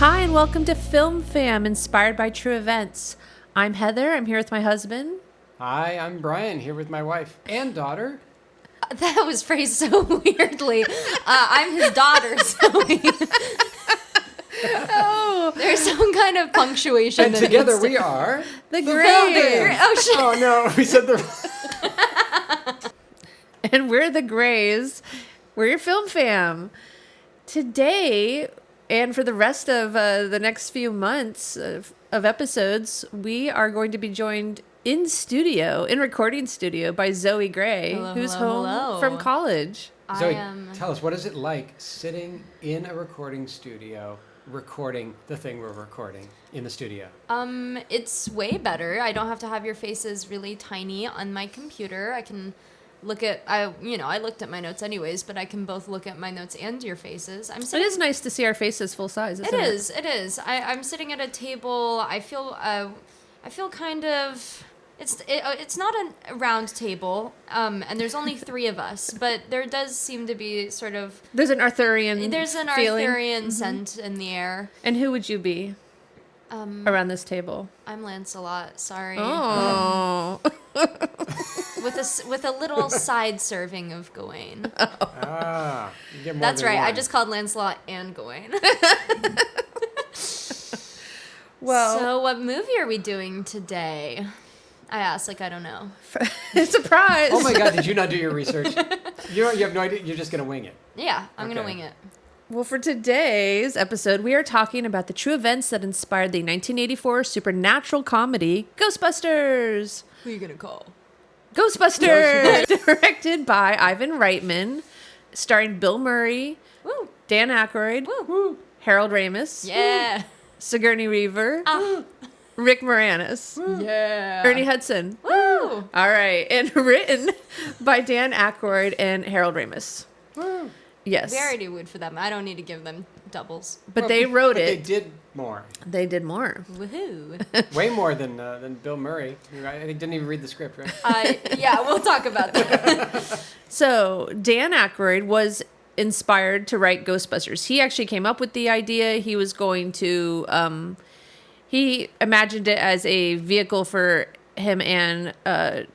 Hi, and welcome to Film Fam, inspired by true events. I'm Heather. I'm here with my husband. Hi, I'm Brian, here with my wife and daughter. That was phrased so weirdly. I'm his daughter, Zoe. Oh, There's some kind of punctuation. And together we are the Film Grays. Fam. Oh, shit. Oh no, we said the. And we're the Grays. We're your Film Fam. Today, and for the rest of the next few months of episodes, we are going to be joined in recording studio, by Zoe Gray, who's home from college. Zoe, tell us, what is it like sitting in a recording studio, recording the thing we're recording in the studio? It's way better. I don't have to have your faces really tiny on my computer. I can look at, I looked at my notes anyways, but I can both look at my notes and your faces. It is nice to see our faces full size, isn't it? It is. I'm sitting at a table. I feel kind of. It's not a round table, and there's only three of us, but there does seem to be sort of... There's an Arthurian feeling. Arthurian scent in the air. And who would you be around this table? I'm Lancelot, sorry. Oh. With a little side serving of Gawain. Ah, you get more That's than right, one. I just called Lancelot and Gawain. Well, So what movie are we doing today? I asked, I don't know. surprise. Oh my God, did you not do your research? You have no idea, you're just going to wing it. Yeah, I'm going to Okay. wing it. Well, for today's episode, we are talking about the true events that inspired the 1984 supernatural comedy Ghostbusters. Who are you going to call? Ghostbusters, directed by Ivan Reitman, starring Bill Murray, Woo! Dan Aykroyd, Woo. Harold Ramis, Yeah! Sigourney Weaver, Rick Moranis, Yeah! Ernie Hudson. Woo! All right, and written by Dan Aykroyd and Harold Ramis. Woo. Yes, We already wooed for them. I don't need to give them doubles. but they wrote But it. they did more. They did more. Woohoo! Way more than Bill Murray. I think didn't even read the script, right? Yeah, we'll talk about that. So Dan Aykroyd was inspired to write Ghostbusters. He actually came up with the idea. He was going to, he imagined it as a vehicle for him and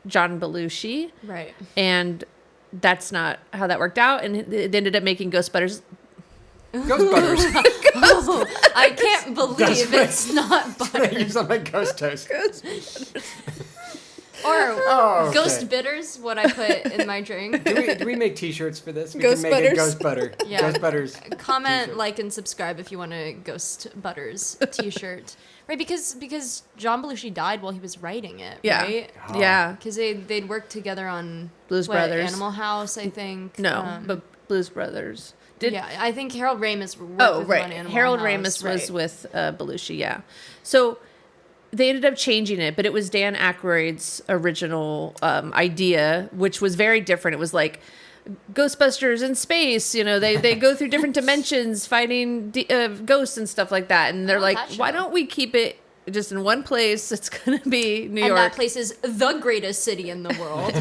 John Belushi. Right. And that's not how that worked out. And they ended up making Ghostbusters. Ghostbusters. Oh, I can't believe That's right. it's not butter. You sound like Ghost Toast. Or okay. Ghost Bitters, what I put in my drink. Do we make T-shirts for this? We Ghost can make it Butters. Ghost Butter. Yeah. Ghost Butters. Comment, T-shirt. like, and subscribe if you want a Ghost Butters t-shirt. Right, because John Belushi died while he was writing it, Yeah. right? Oh. Yeah. Because they'd worked together on Blues Brothers. Animal House, I think. No, but Blues Brothers. Yeah, I think Harold Ramis worked Oh, with him right. on Animal Harold House. Ramis was right. with Belushi, yeah. So they ended up changing it, but it was Dan Aykroyd's original idea, which was very different. It was like Ghostbusters in space. You know, they go through different dimensions fighting ghosts and stuff like that. And they're Oh, like, that show. why don't we keep it just in one place? It's going to be New And York. that place is the greatest city in the world.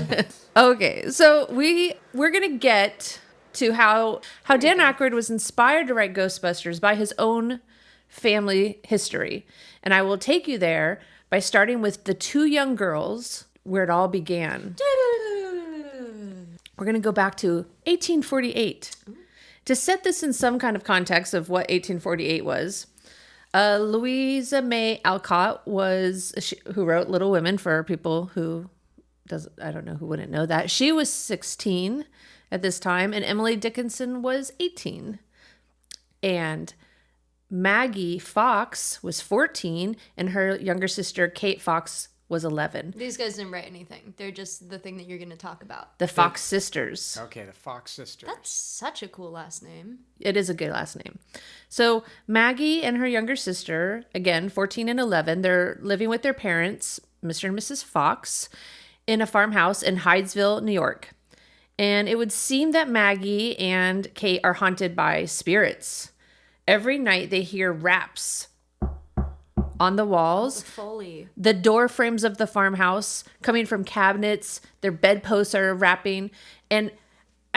Okay, so we're gonna get to how Dan Aykroyd was inspired to write Ghostbusters by his own family history, and I will take you there by starting with the two young girls where it all began. We're gonna go back to 1848 to set this in some kind of context of what 1848 was. Louisa May Alcott who wrote Little Women, for people who I don't know who wouldn't know that. She was 16 at this time, and Emily Dickinson was 18. And Maggie Fox was 14, and her younger sister, Kate Fox, was 11. These guys didn't write anything. They're just the thing that you're going to talk about. The Fox sisters. Okay, the Fox sisters. That's such a cool last name. It is a good last name. So Maggie and her younger sister, again, 14 and 11, they're living with their parents, Mr. and Mrs. Fox, in a farmhouse in Hydesville, New York. And it would seem that Maggie and Kate are haunted by spirits. Every night they hear raps on the walls, Foley. the door frames of the farmhouse coming from cabinets, their bedposts are rapping. And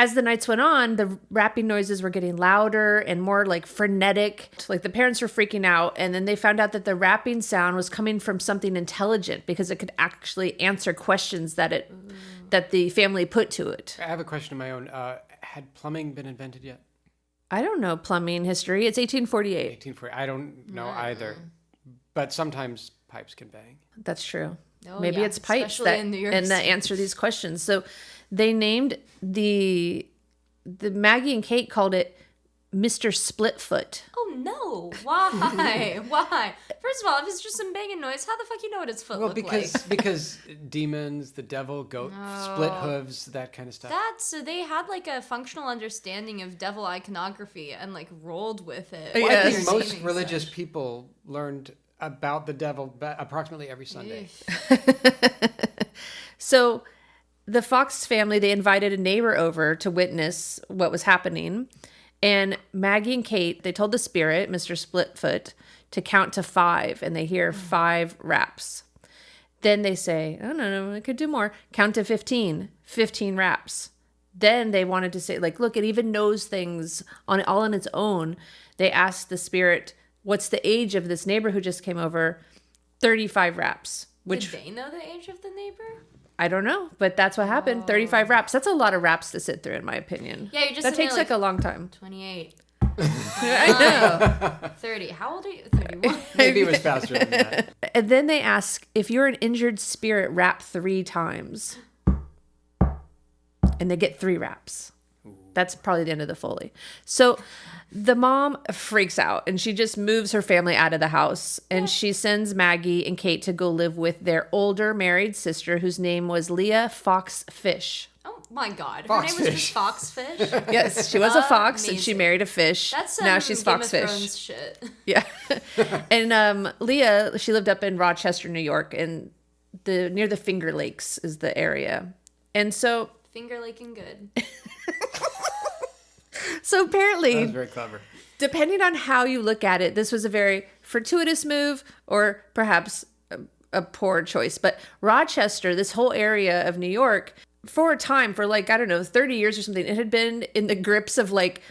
as the nights went on, the rapping noises were getting louder and more like frenetic. Like the parents were freaking out. And then they found out that the rapping sound was coming from something intelligent because it could actually answer questions that the family put to it. I have a question of my own. Had plumbing been invented yet? I don't know plumbing history. It's 1848. 1840. I don't know either. But sometimes pipes can bang. That's true. Oh, Maybe yeah, it's pipes especially that in New York and that City. answer these questions. So they named the Maggie and Kate called it Mr. Splitfoot. Oh no! Why? Why? First of all, if it's just some banging noise, how the fuck you know what its foot look like? Because demons, the devil, goat, split hooves, that kind of stuff. So they had like a functional understanding of devil iconography and like rolled with it. Yeah. Well, I Yes. think Their most naming religious such. people learned about the devil approximately every Sunday. So the Fox family, they invited a neighbor over to witness what was happening. And Maggie and Kate, they told the spirit, Mr. Splitfoot, to count to 5. And they hear 5 raps. Then they say, oh, no, I could do more. Count to 15, 15 raps. Then they wanted to say, like, look, it even knows things all on its own. They asked the spirit, what's the age of this neighbor who just came over? 35 raps. Which Did they know the age of the neighbor? I don't know, but that's what happened. 35 raps. That's a lot of raps to sit through, in my opinion. Yeah, you just that sitting takes there like a long time. 28. I know. 30. How old are you? 31. Maybe it was faster than that. And then they ask, if you're an injured spirit, rap 3 times. And they get 3 raps. That's probably the end of the Foley. So the mom freaks out and she just moves her family out of the house. And she sends Maggie and Kate to go live with their older married sister, whose name was Leah Fox Fish. Oh my god. Her name was just Foxfish. Yes, she was a fox and she Amazing. married a fish. That's some now she's Game Fox of Fish. Thrones shit. Yeah. And Leah, she lived up in Rochester, New York, and near the Finger Lakes is the area. And so Finger licking good. apparently, That was very clever. depending on how you look at it, this was a very fortuitous move or perhaps a poor choice. But Rochester, this whole area of New York, for a time, for like, I don't know, 30 years or something, it had been in the grips of like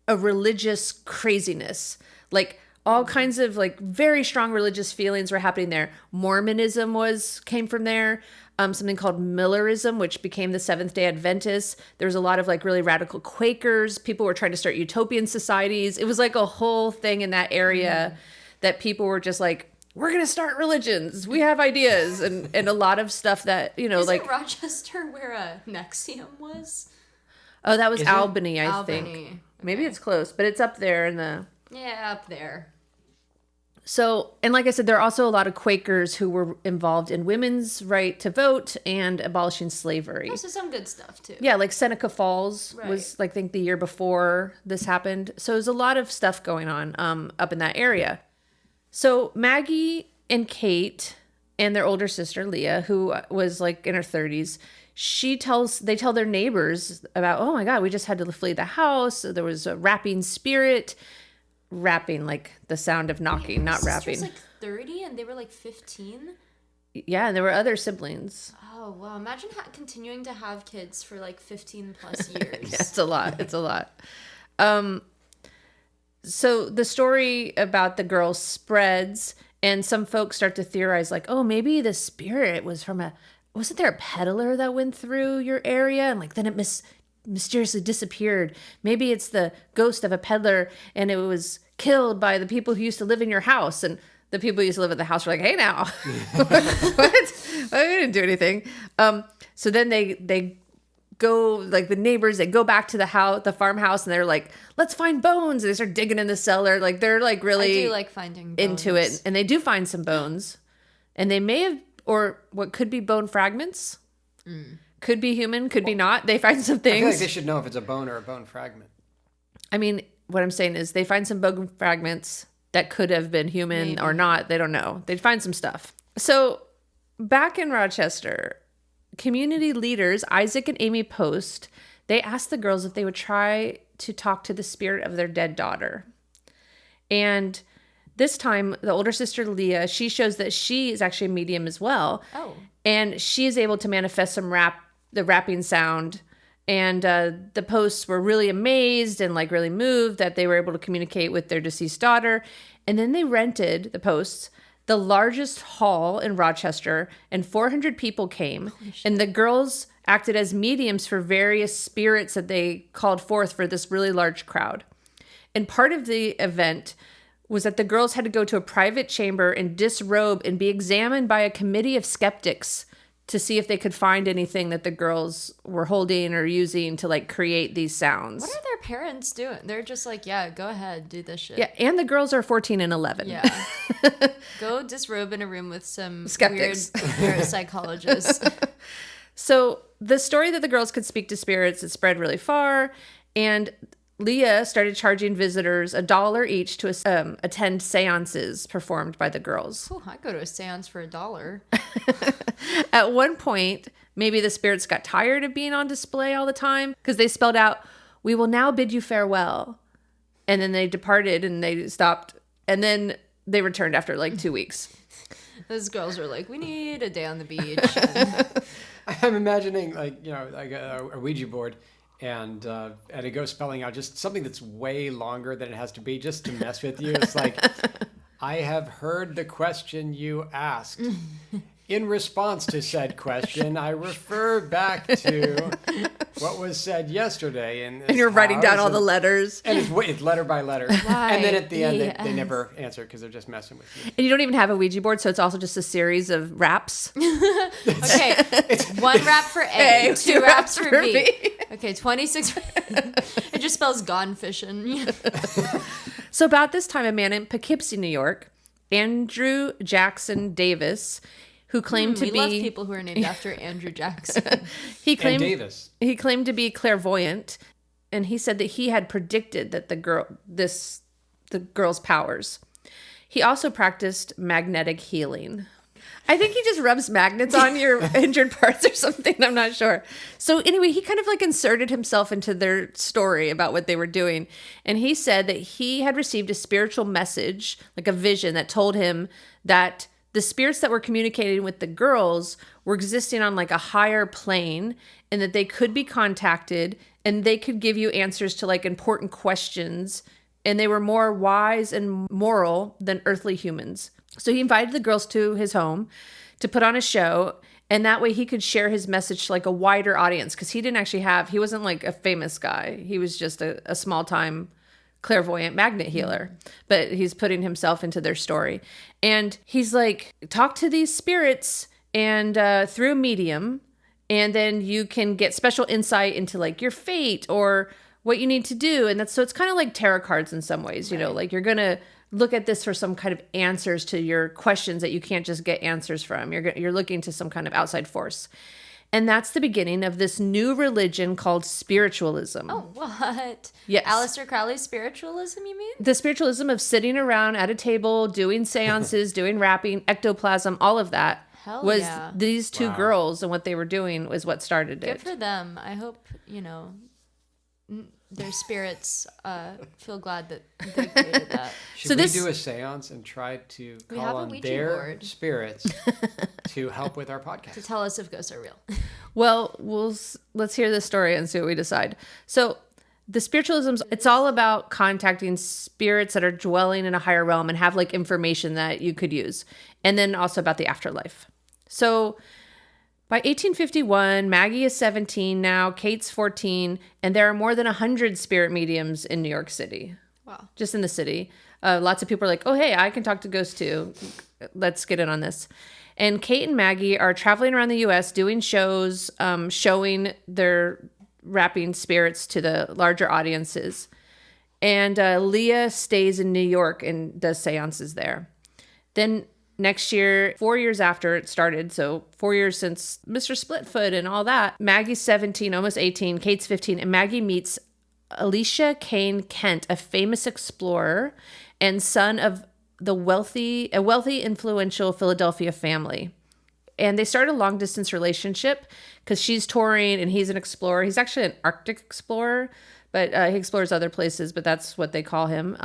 a religious craziness. Like all kinds of like very strong religious feelings were happening there. Mormonism came from there. Something called Millerism, which became the Seventh-day Adventists. There was a lot of like really radical Quakers. People were trying to start utopian societies. It was like a whole thing in that area that people were just like, we're going to start religions. We have ideas. And a lot of stuff that, you know, Is like, it Rochester where Nexium was? oh, that was Is it? Albany, I Albany. think. Maybe it's close, but it's up there in the... Yeah, up there. So, and like I said, there are also a lot of Quakers who were involved in women's right to vote and abolishing slavery. Also some good stuff too. Yeah, like Seneca Falls Right. was, like, I think the year before this happened. So there's a lot of stuff going on up in that area. So Maggie and Kate and their older sister, Leah, who was like in her 30s, they tell their neighbors about, oh my God, we just had to flee the house. There was a rapping spirit. Rapping, like the sound of knocking, not rapping. Sister's like 30 and they were like 15. Yeah, and there were other siblings. Oh wow! Imagine continuing to have kids for like 15 plus years. Yeah, it's a lot. It's a lot. So the story about the girls spreads, and some folks start to theorize, like, oh, maybe the spirit was wasn't there a peddler that went through your area, and like then it mysteriously disappeared. Maybe it's the ghost of a peddler, and it was killed by the people who used to live in your house, and the people who used to live at the house were like, hey now, what? We didn't do anything. So then they go, like the neighbors, they go back to the farmhouse, and they're like, let's find bones. And they start digging in the cellar. Like they're like really I do like finding bones. into it. And they do find some bones, and they may have, or what could be bone fragments. Could be human, could be not. They find some I feel like things. they should know if it's a bone or a bone fragment. I mean, what I'm saying is they find some bone fragments that could have been human Maybe. or not. They don't know. They'd find some stuff. So back in Rochester, community leaders, Isaac and Amy Post, they asked the girls if they would try to talk to the spirit of their dead daughter. And this time, the older sister, Leah, she shows that she is actually a medium as well. Oh. And she is able to manifest the rapping sound And the posts were really amazed and like really moved that they were able to communicate with their deceased daughter. And then they rented the posts, the largest hall in Rochester, and 400 people came. And the girls acted as mediums for various spirits that they called forth for this really large crowd. And part of the event was that the girls had to go to a private chamber and disrobe and be examined by a committee of skeptics to see if they could find anything that the girls were holding or using to like create these sounds. What are their parents doing? They're just like, yeah, go ahead, do this shit. Yeah, and the girls are 14 and 11. Yeah. Go disrobe in a room with some Skeptics. weird parapsychologists. So the story that the girls could speak to spirits, it spread really far, and Leah started charging visitors $1 each to attend seances performed by the girls. Ooh, I go to a seance for $1. At one point, maybe the spirits got tired of being on display all the time because they spelled out, "We will now bid you farewell." And then they departed and they stopped. And then they returned after like 2 weeks. Those girls were like, we need a day on the beach. And I'm imagining like a Ouija board and it goes spelling out just something that's way longer than it has to be just to mess with you. It's like, I have heard the question you asked. In response to said question, I refer back to what was said yesterday. And you're writing down all the letters. And it's letter by letter. And then at the end, they never answer because they're just messing with you. And you don't even have a Ouija board, so it's also just a series of raps. okay, 1 rap for A, 2 raps for B. Okay, 26. It just spells gone fishing. So about this time, a man in Poughkeepsie, New York, Andrew Jackson Davis, who claimed to be... We love people who are named after Andrew Jackson. He claimed to be clairvoyant, and he said that he had predicted that the girl's powers. He also practiced magnetic healing. I think he just rubs magnets on your injured parts or something. I'm not sure. So anyway, he kind of like inserted himself into their story about what they were doing. And he said that he had received a spiritual message, like a vision that told him that the spirits that were communicating with the girls were existing on like a higher plane and that they could be contacted and they could give you answers to like important questions. And they were more wise and moral than earthly humans. So he invited the girls to his home to put on a show. And that way he could share his message to like a wider audience. Because he wasn't like a famous guy. He was just a small time clairvoyant magnet healer, but he's putting himself into their story. And he's like, talk to these spirits and through a medium, and then you can get special insight into like your fate or what you need to do. And so it's kind of like tarot cards in some ways, you know, like you're going to look at this for some kind of answers to your questions that you can't just get answers from. You're looking to some kind of outside force. And that's the beginning of this new religion called spiritualism. Oh, what? Yes. Aleister Crowley's spiritualism, you mean? The spiritualism of sitting around at a table, doing seances, doing rapping, ectoplasm, all of that these two girls, and what they were doing was what started it. Good for them. I hope, their spirits feel glad that they created that. Should we do a seance and try to call on their spirits to help with our podcast? To tell us if ghosts are real. Well, let's hear the story and see what we decide. So the spiritualism, it's all about contacting spirits that are dwelling in a higher realm and have like information that you could use. And then also about the afterlife. So by 1851, Maggie is 17 now, Kate's 14, and there are more than 100 spirit mediums in New York City. Wow. Just in the city. Lots of people are like, oh, hey, I can talk to ghosts too. Let's get in on this. And Kate and Maggie are traveling around the U.S. doing shows, showing their rapping spirits to the larger audiences. And Leah stays in New York and does seances there. Then next year, 4 years after it started, so 4 years since Mr. Splitfoot and all that, Maggie's 17, almost 18, Kate's 15, and Maggie meets Elisha Kane Kent, a famous explorer and son of a wealthy, influential Philadelphia family. And they start a long distance relationship because she's touring and he's an explorer. He's actually an Arctic explorer, but he explores other places, but that's what they call him.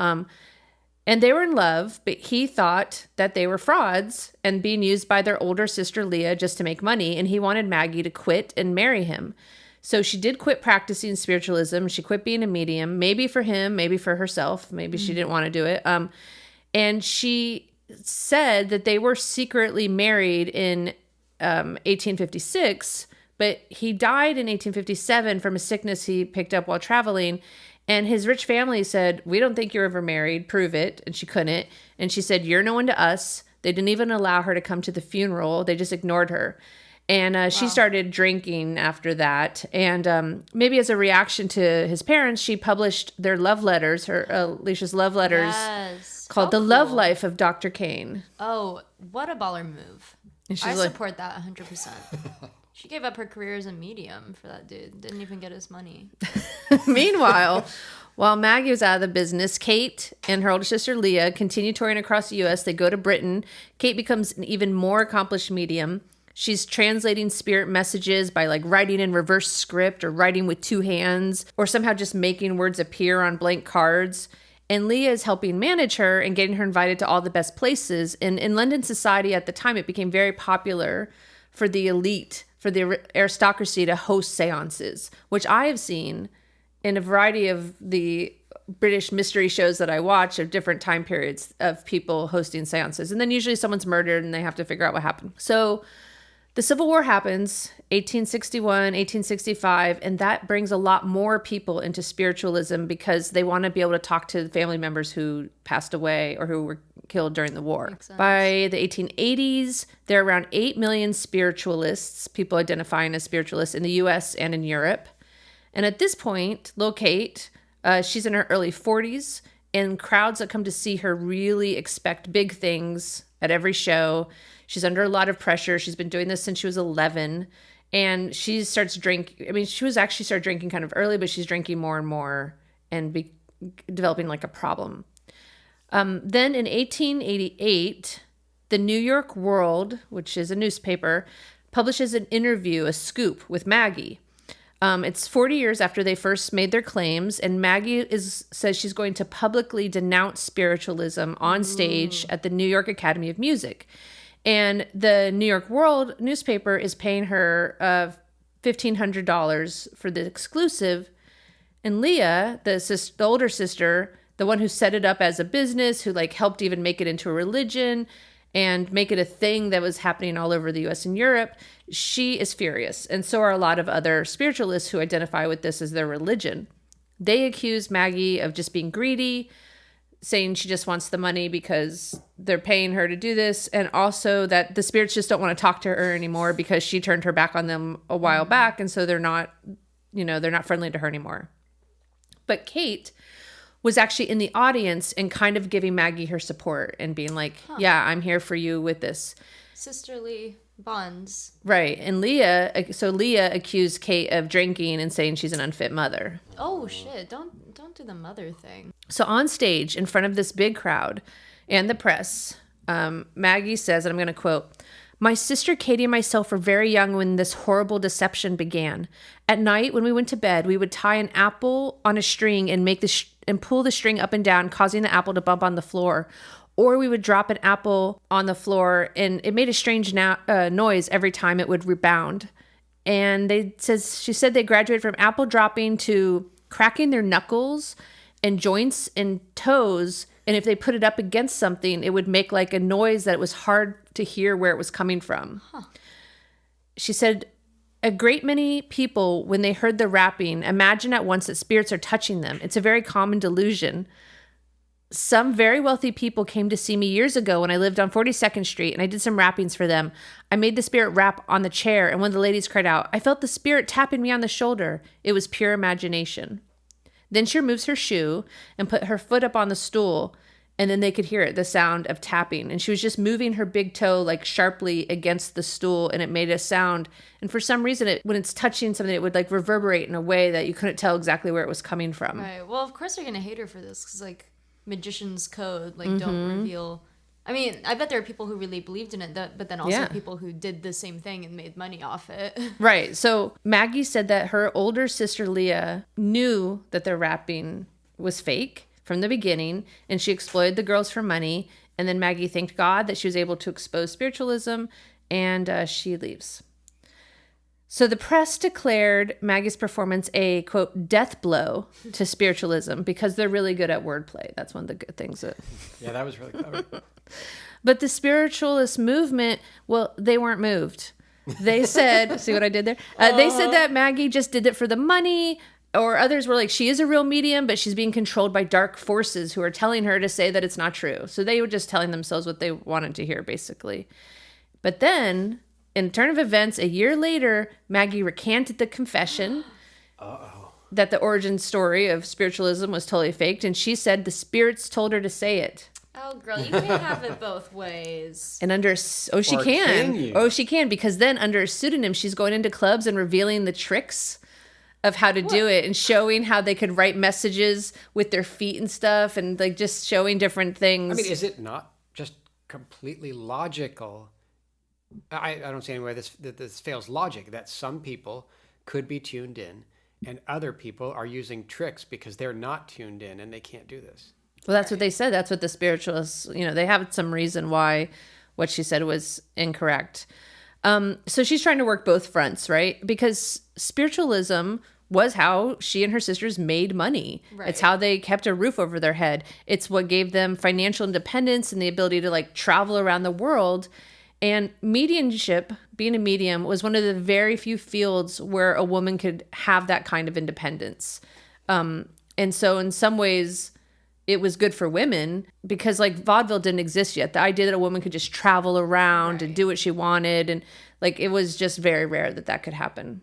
And they were in love, but he thought that they were frauds and being used by their older sister, Leah, just to make money. And he wanted Maggie to quit and marry him. So she did quit practicing spiritualism. She quit being a medium, maybe for him, maybe for herself. Maybe she didn't want to do it. And she said that they were secretly married in 1856, but he died in 1857 from a sickness he picked up while traveling. And his rich family said, we don't think you're ever married. Prove it. And she couldn't. And she said, you're no one to us. They didn't even allow her to come to the funeral. They just ignored her. And she started drinking after that. And maybe as a reaction to his parents, she published their love letters, Alicia's love letters, called The Love Life of Dr. Kane. Oh, what a baller move. I support that 100%. She gave up her career as a medium for that dude. Didn't even get his money. Meanwhile, while Maggie was out of the business, Kate and her older sister Leah continue touring across the U.S. They go to Britain. Kate becomes an even more accomplished medium. She's translating spirit messages by like writing in reverse script or writing with two hands or somehow just making words appear on blank cards. And Leah is helping manage her and getting her invited to all the best places. And in London society at the time, it became very popular for the elite, for the aristocracy to host seances, which I have seen in a variety of the British mystery shows that I watch of different time periods of people hosting seances. And then usually someone's murdered and they have to figure out what happened. So the Civil War happens, 1861, 1865, and that brings a lot more people into spiritualism because they want to be able to talk to family members who passed away or who were killed during the war. By the 1880s, there are around 8 million spiritualists, people identifying as spiritualists in the US and in Europe. And at this point, Lil Kate, she's in her early 40s, and crowds that come to see her really expect big things at every show. She's under a lot of pressure. She's been doing this since she was 11. And she starts drinking. I mean, she was actually started drinking kind of early, but she's drinking more and more and developing like a problem. Then in 1888, the New York World, which is a newspaper, publishes an interview, a scoop with Maggie. It's 40 years after they first made their claims, and Maggie says she's going to publicly denounce spiritualism on stage at the New York Academy of Music. And the New York World newspaper is paying her $1,500 for the exclusive. And Leah, the older sister, the one who set it up as a business, who like helped even make it into a religion and make it a thing that was happening all over the US and Europe, she is furious. And so are a lot of other spiritualists who identify with this as their religion. They accuse Maggie of just being greedy, saying she just wants the money because they're paying her to do this, and also that the spirits just don't want to talk to her anymore because she turned her back on them a while back, and so they're not friendly to her anymore. But Kate was actually in the audience and kind of giving Maggie her support and being like, yeah, I'm here for you with this. Sisterly bonds. Right. And Leah accused Kate of drinking and saying she's an unfit mother. Oh shit, don't do the mother thing. So on stage in front of this big crowd and the press, Maggie says, and I'm going to quote, "My sister Katie and myself were very young when this horrible deception began. At night when we went to bed, we would tie an apple on a string and make and pull the string up and down, causing the apple to bump on the floor. Or we would drop an apple on the floor and it made a strange noise every time it would rebound." And she said they graduated from apple dropping to cracking their knuckles and joints and toes. And if they put it up against something, it would make like a noise that it was hard to hear where it was coming from. She said, "A great many people, when they heard the rapping, imagine at once that spirits are touching them. It's a very common delusion. Some very wealthy people came to see me years ago when I lived on 42nd Street, and I did some rappings for them. I made the spirit rap on the chair, and one of the ladies cried out, 'I felt the spirit tapping me on the shoulder.' It was pure imagination." Then she removes her shoe and put her foot up on the stool, and then they could hear it, the sound of tapping. And she was just moving her big toe like sharply against the stool, and it made a sound. And for some reason, when it's touching something, it would like reverberate in a way that you couldn't tell exactly where it was coming from. Right. Well, of course they're gonna hate her for this because like magician's code, like don't reveal. I mean, I bet there are people who really believed in it, but then also people who did the same thing and made money off it. Right. So Maggie said that her older sister Leah knew that their rapping was fake from the beginning, and she exploited the girls for money. And then Maggie thanked God that she was able to expose spiritualism, and she leaves. So the press declared Maggie's performance a, quote, death blow to spiritualism because they're really good at wordplay. That's one of the good things. Yeah, that was really clever. But the spiritualist movement, well, they weren't moved. They said, see what I did there? They said that Maggie just did it for the money, or others were like, she is a real medium, but she's being controlled by dark forces who are telling her to say that it's not true. So they were just telling themselves what they wanted to hear, basically. But then, in a turn of events, a year later, Maggie recanted the confession that the origin story of spiritualism was totally faked, and she said the spirits told her to say it. Oh, girl, you can't have it both ways. And she Or can. can you? Oh, she can, because then under a pseudonym, she's going into clubs and revealing the tricks of how to do it and showing how they could write messages with their feet and stuff and like just showing different things. I mean, is it not just completely logical? I don't see any way that this fails logic, that some people could be tuned in and other people are using tricks because they're not tuned in and they can't do this. Well, that's what they said. That's what the spiritualists, they have some reason why what she said was incorrect. So she's trying to work both fronts, right? Because spiritualism was how she and her sisters made money. Right. It's how they kept a roof over their head. It's what gave them financial independence and the ability to like travel around the world. And mediumship, being a medium, was one of the very few fields where a woman could have that kind of independence. And so in some ways, it was good for women because like vaudeville didn't exist yet. The idea that a woman could just travel around and do what she wanted. And like, it was just very rare that could happen.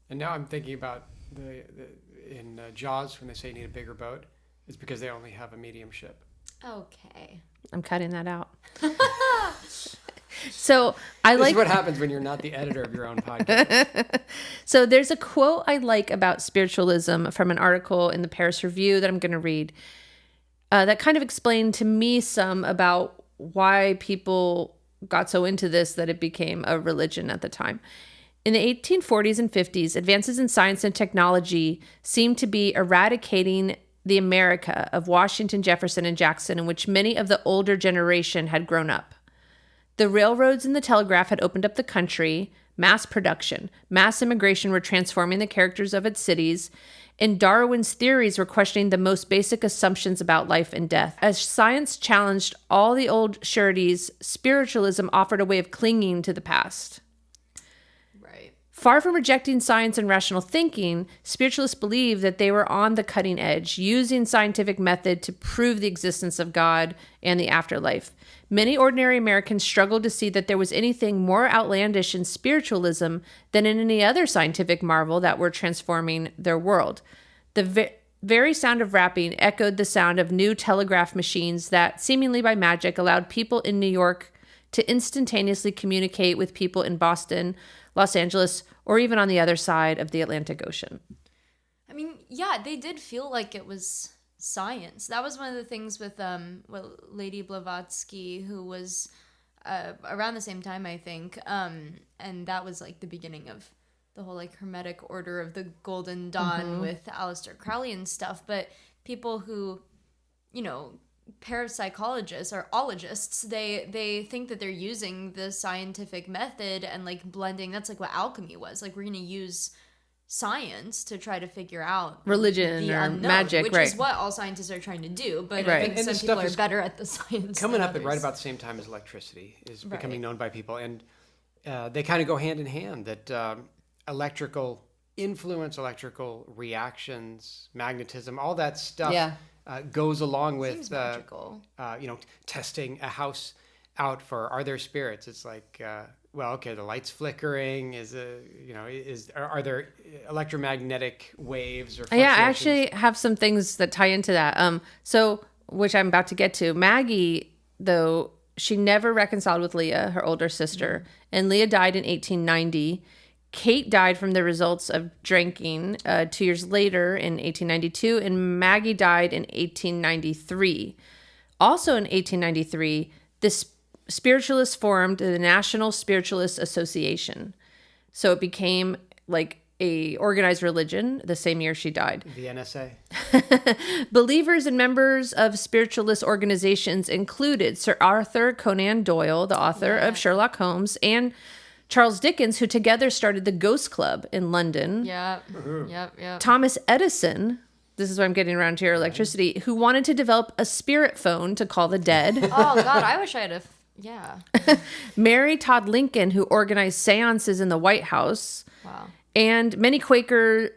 And now I'm thinking about in Jaws, when they say you need a bigger boat, it's because they only have a medium ship. Okay. I'm cutting that out. So This is what happens when you're not the editor of your own podcast. So there's a quote I like about spiritualism from an article in the Paris Review that I'm going to read that kind of explained to me some about why people got so into this that it became a religion at the time. In the 1840s and 50s, advances in science and technology seemed to be eradicating the America of Washington, Jefferson, and Jackson, in which many of the older generation had grown up. The railroads and the telegraph had opened up the country. Mass production, mass immigration were transforming the characters of its cities, and Darwin's theories were questioning the most basic assumptions about life and death. As science challenged all the old sureties, spiritualism offered a way of clinging to the past. Right. Far from rejecting science and rational thinking, spiritualists believed that they were on the cutting edge, using scientific method to prove the existence of God and the afterlife. Many ordinary Americans struggled to see that there was anything more outlandish in spiritualism than in any other scientific marvel that were transforming their world. The very sound of rapping echoed the sound of new telegraph machines that, seemingly by magic, allowed people in New York to instantaneously communicate with people in Boston, Los Angeles, or even on the other side of the Atlantic Ocean. I mean, yeah, they did feel like it was science. That was one of the things with Lady Blavatsky, who was around the same time, I think, and that was like the beginning of the whole like Hermetic Order of the Golden Dawn with Aleister Crowley and stuff. But people who, parapsychologists or ologists, they think that they're using the scientific method and like blending. That's like what alchemy was. Like, we're going to use science to try to figure out religion or unknown, magic, which right? is what all scientists are trying to do. But Right. I think And some this people stuff are is better at the science. Coming than up at others. right about the same time as electricity is becoming Right. known by people, and they kind of go hand in hand. That electrical influence, electrical reactions, magnetism, all that stuff goes along with Seems magical. testing a house out for, are there spirits? It's like, the light's flickering. Are there electromagnetic waves or Yeah, I fluctuations? actually have some things that tie into that. So, which I'm about to get to. Maggie, though, she never reconciled with Leah, her older sister, and Leah died in 1890. Kate died from the results of drinking 2 years later in 1892, and Maggie died in 1893. Also in 1893, the spiritualists formed the National Spiritualist Association. So it became like a organized religion the same year she died. The NSA. Believers and members of spiritualist organizations included Sir Arthur Conan Doyle, the author of Sherlock Holmes, and Charles Dickens, who together started the Ghost Club in London. Yep. Yep. Thomas Edison, this is what I'm getting around to your electricity, who wanted to develop a spirit phone to call the dead. Oh, God, I wish I had yeah. Mary Todd Lincoln, who organized seances in the White House. Wow. And many Quaker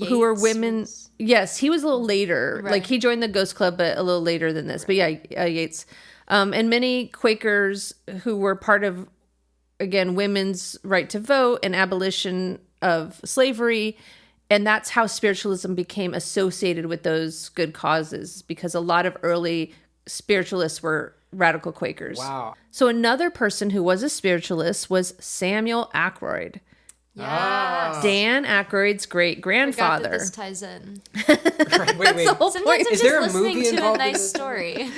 who were women. Was... Yes, he was a little later. Right. Like he joined the Ghost Club, but a little later than this. Right. But yeah, Yeats. And many Quakers who were part of, again, women's right to vote and abolition of slavery. And that's how spiritualism became associated with those good causes, because a lot of early spiritualists were radical Quakers. Wow. So another person who was a spiritualist was Samuel Ackroyd. Yes. Dan Aykroyd's great-grandfather. This ties in. Wait. The whole Sometimes point. I'm Is just there a listening movie to a involved in nice this? story.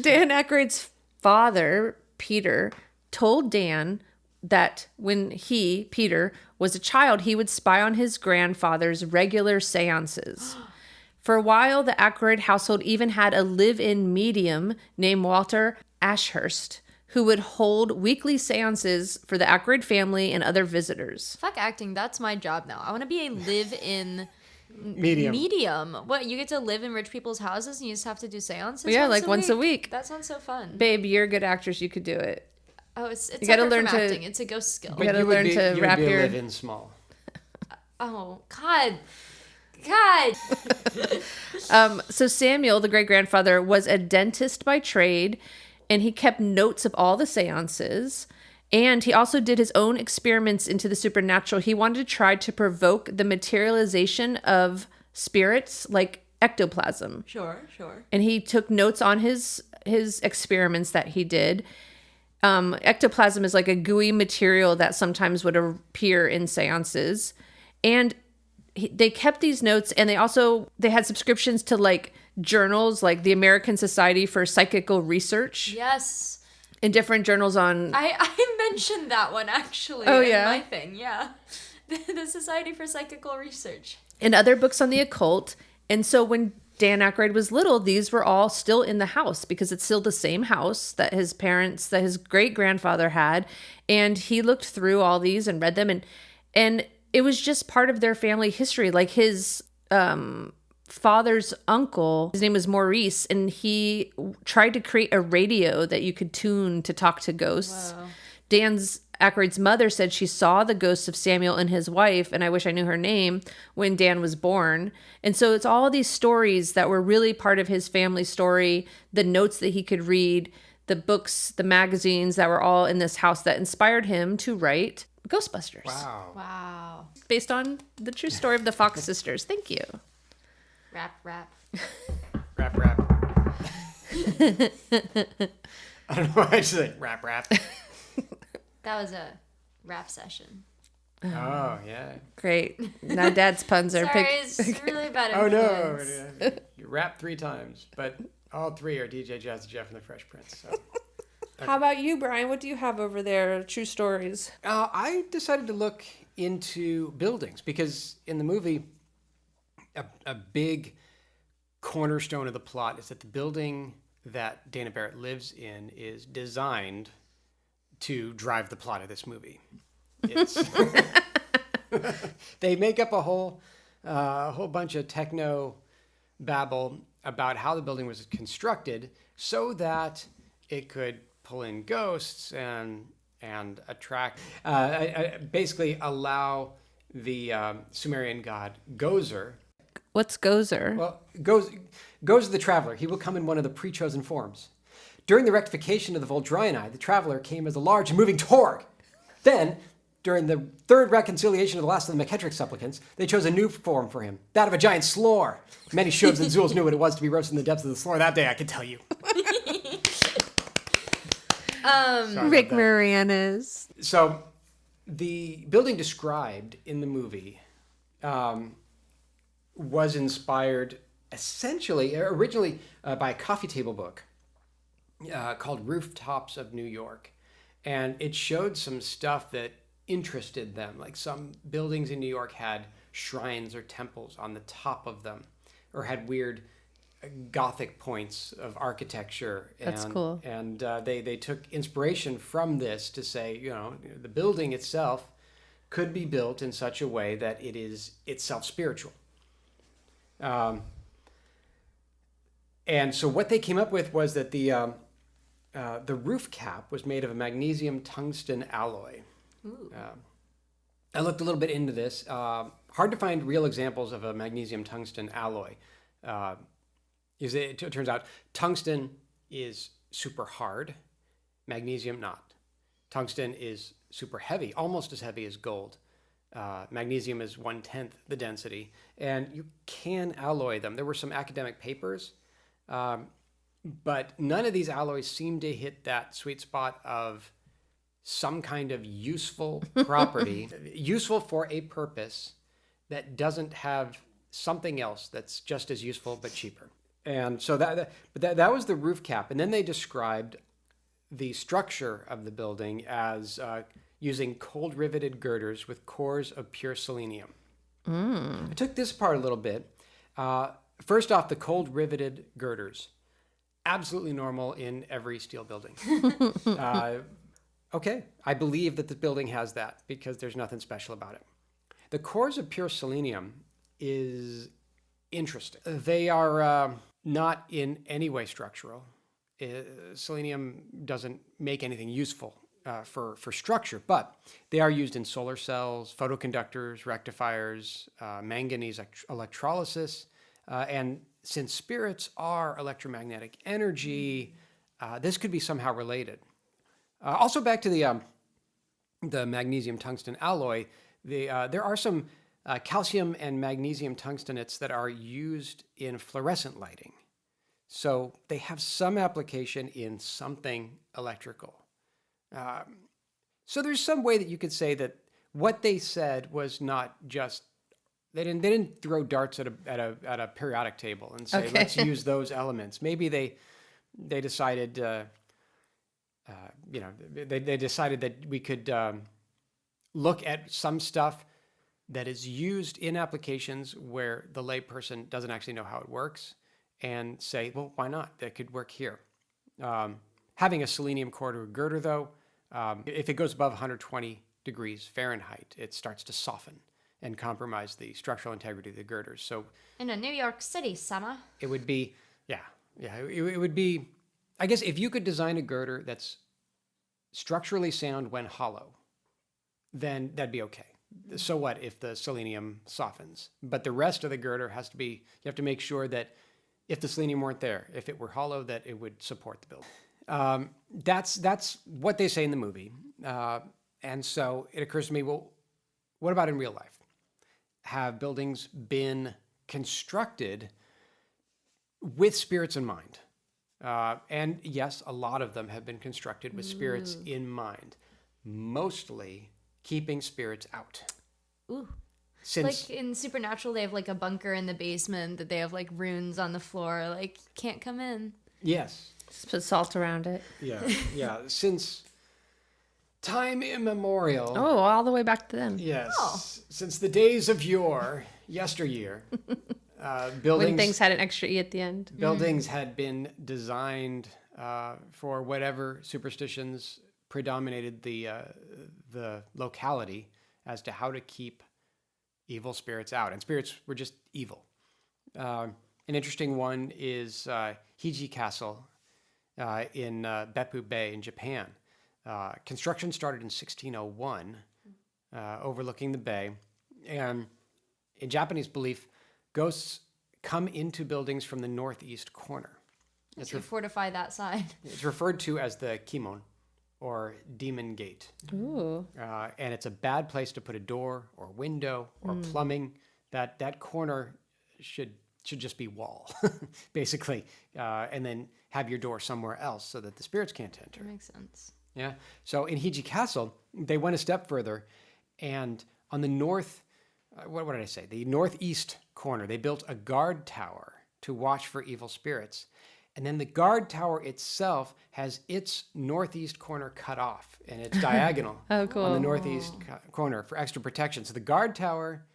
Dan Aykroyd's father, Peter, told Dan that when he, Peter, was a child, he would spy on his grandfather's regular seances. For a while, the Aykroyd household even had a live-in medium named Walter Ashurst, who would hold weekly seances for the Aykroyd family and other visitors. Fuck acting. That's my job now. I want to be a live-in Medium. What, you get to live in rich people's houses and you just have to do seances? Yeah, like once a week. That sounds so fun. Babe, you're a good actress. You could do it. Oh, it's You gotta separate learn from to- acting. It's a ghost skill. You gotta learn to wrap you would be your- live in small. Oh, God. So Samuel, the great-grandfather, was a dentist by trade, and he kept notes of all the seances. And he also did his own experiments into the supernatural. He wanted to try to provoke the materialization of spirits like ectoplasm. Sure. And he took notes on his experiments that he did. Ectoplasm is like a gooey material that sometimes would appear in seances. And they kept these notes, and they had subscriptions to like journals, like the American Society for Psychical Research. Yes. In different journals on... I mentioned that one, actually. Oh, in yeah? my thing, yeah. The Society for Psychical Research. and other books on the occult. And so when Dan Aykroyd was little, these were all still in the house because it's still the same house that his great-grandfather had. And he looked through all these and read them. And it was just part of their family history. Like his father's uncle, his name was Maurice, and he tried to create a radio that you could tune to talk to ghosts. Whoa. Dan's Aykroyd's mother said she saw the ghosts of Samuel and his wife, and I wish I knew her name, when Dan was born. And so it's all these stories that were really part of his family story, the notes that he could read, the books, the magazines that were all in this house that inspired him to write Ghostbusters. Wow. Based on the true story of the Fox sisters. Thank you. Rap. Rap. I don't know why I just like rap. That was a rap session. Oh, yeah. Great. Now Dad's puns are Sorry, it's really bad Oh, influence. no. You rap 3 times, but all 3 are DJ Jazzy Jeff and the Fresh Prince. So. How about you, Brian? What do you have over there? True stories. I decided to look into buildings because in the movie, a big cornerstone of the plot is that the building that Dana Barrett lives in is designed to drive the plot of this movie. It's they make up a whole bunch of techno babble about how the building was constructed so that it could pull in ghosts and attract, basically allow the Sumerian god Gozer. What's Gozer? Well, Gozer the Traveler. He will come in one of the pre-chosen forms. During the rectification of the Voldriani, the Traveler came as a large and moving Torg. Then, during the third reconciliation of the last of the McKettrick supplicants, they chose a new form for him, that of a giant slore. Many Shuvs and Zuls knew what it was to be roasted in the depths of the slore that day, I can tell you. Rick Moranis. So, the building described in the movie was inspired originally by a coffee table book called Rooftops of New York. And it showed some stuff that interested them. Like some buildings in New York had shrines or temples on the top of them, or had weird Gothic points of architecture. That's cool. And they took inspiration from this to say, the building itself could be built in such a way that it is itself spiritual. And so what they came up with was that the roof cap was made of a magnesium tungsten alloy. I looked a little bit into this. Hard to find real examples of a magnesium tungsten alloy. It turns out tungsten is super hard, magnesium not. Tungsten is super heavy, almost as heavy as gold. Magnesium is 1/10 the density, and you can alloy them. There were some academic papers, but none of these alloys seem to hit that sweet spot of some kind of useful property, useful for a purpose that doesn't have something else that's just as useful but cheaper. And so that was the roof cap. And then they described the structure of the building as using cold riveted girders with cores of pure selenium. I took this part a little bit. First off, the cold riveted girders. Absolutely normal in every steel building. Okay, I believe that the building has that because there's nothing special about it. The cores of pure selenium is interesting. They are not in any way structural. Selenium doesn't make anything useful for structure, but they are used in solar cells, photoconductors, rectifiers, manganese electrolysis, and since spirits are electromagnetic energy, this could be somehow related. Also, back to the magnesium tungsten alloy, there are some calcium and magnesium tungstenates that are used in fluorescent lighting. So they have some application in something electrical. So there's some way that you could say that what they said was not just they didn't throw darts at a periodic table and say, let's use those elements. Maybe they decided they decided that we could look at some stuff that is used in applications where the layperson doesn't actually know how it works and say, well, why not? That could work here. Having a selenium core to a girder, though, if it goes above 120 degrees Fahrenheit, it starts to soften and compromise the structural integrity of the girders. So in a New York City summer, it would be, it would be, I guess if you could design a girder that's structurally sound when hollow, then that'd be okay. So what if the selenium softens? But the rest of the girder has to be, you have to make sure that if the selenium weren't there, if it were hollow, that it would support the building. That's what they say in the movie. And so it occurs to me, well, what about in real life? Have buildings been constructed with spirits in mind? And yes, a lot of them have been constructed with spirits in mind, mostly keeping spirits out. Ooh. Since, like in Supernatural, they have like a bunker in the basement that they have like runes on the floor, like can't come in. yes. Just put salt around it. Yeah. Since time immemorial. Oh, all the way back to then. Yes. Oh. Since the days of yesteryear, buildings. When things had an extra E at the end. Buildings had been designed for whatever superstitions predominated the locality as to how to keep evil spirits out. And spirits were just evil. An interesting one is Hiji Castle in Beppu Bay in Japan. Construction started in 1601, overlooking the bay. And in Japanese belief, ghosts come into buildings from the northeast corner. To fortify that side. It's referred to as the Kimon, or demon gate. Ooh. And it's a bad place to put a door or window or plumbing. That corner should just be wall, basically, and then have your door somewhere else so that the spirits can't enter. That makes sense. Yeah. So in Hiji Castle, they went a step further, and on the what did I say? The northeast corner, they built a guard tower to watch for evil spirits. And then the guard tower itself has its northeast corner cut off, and it's diagonal Oh, cool. on the northeast corner for extra protection. So the guard tower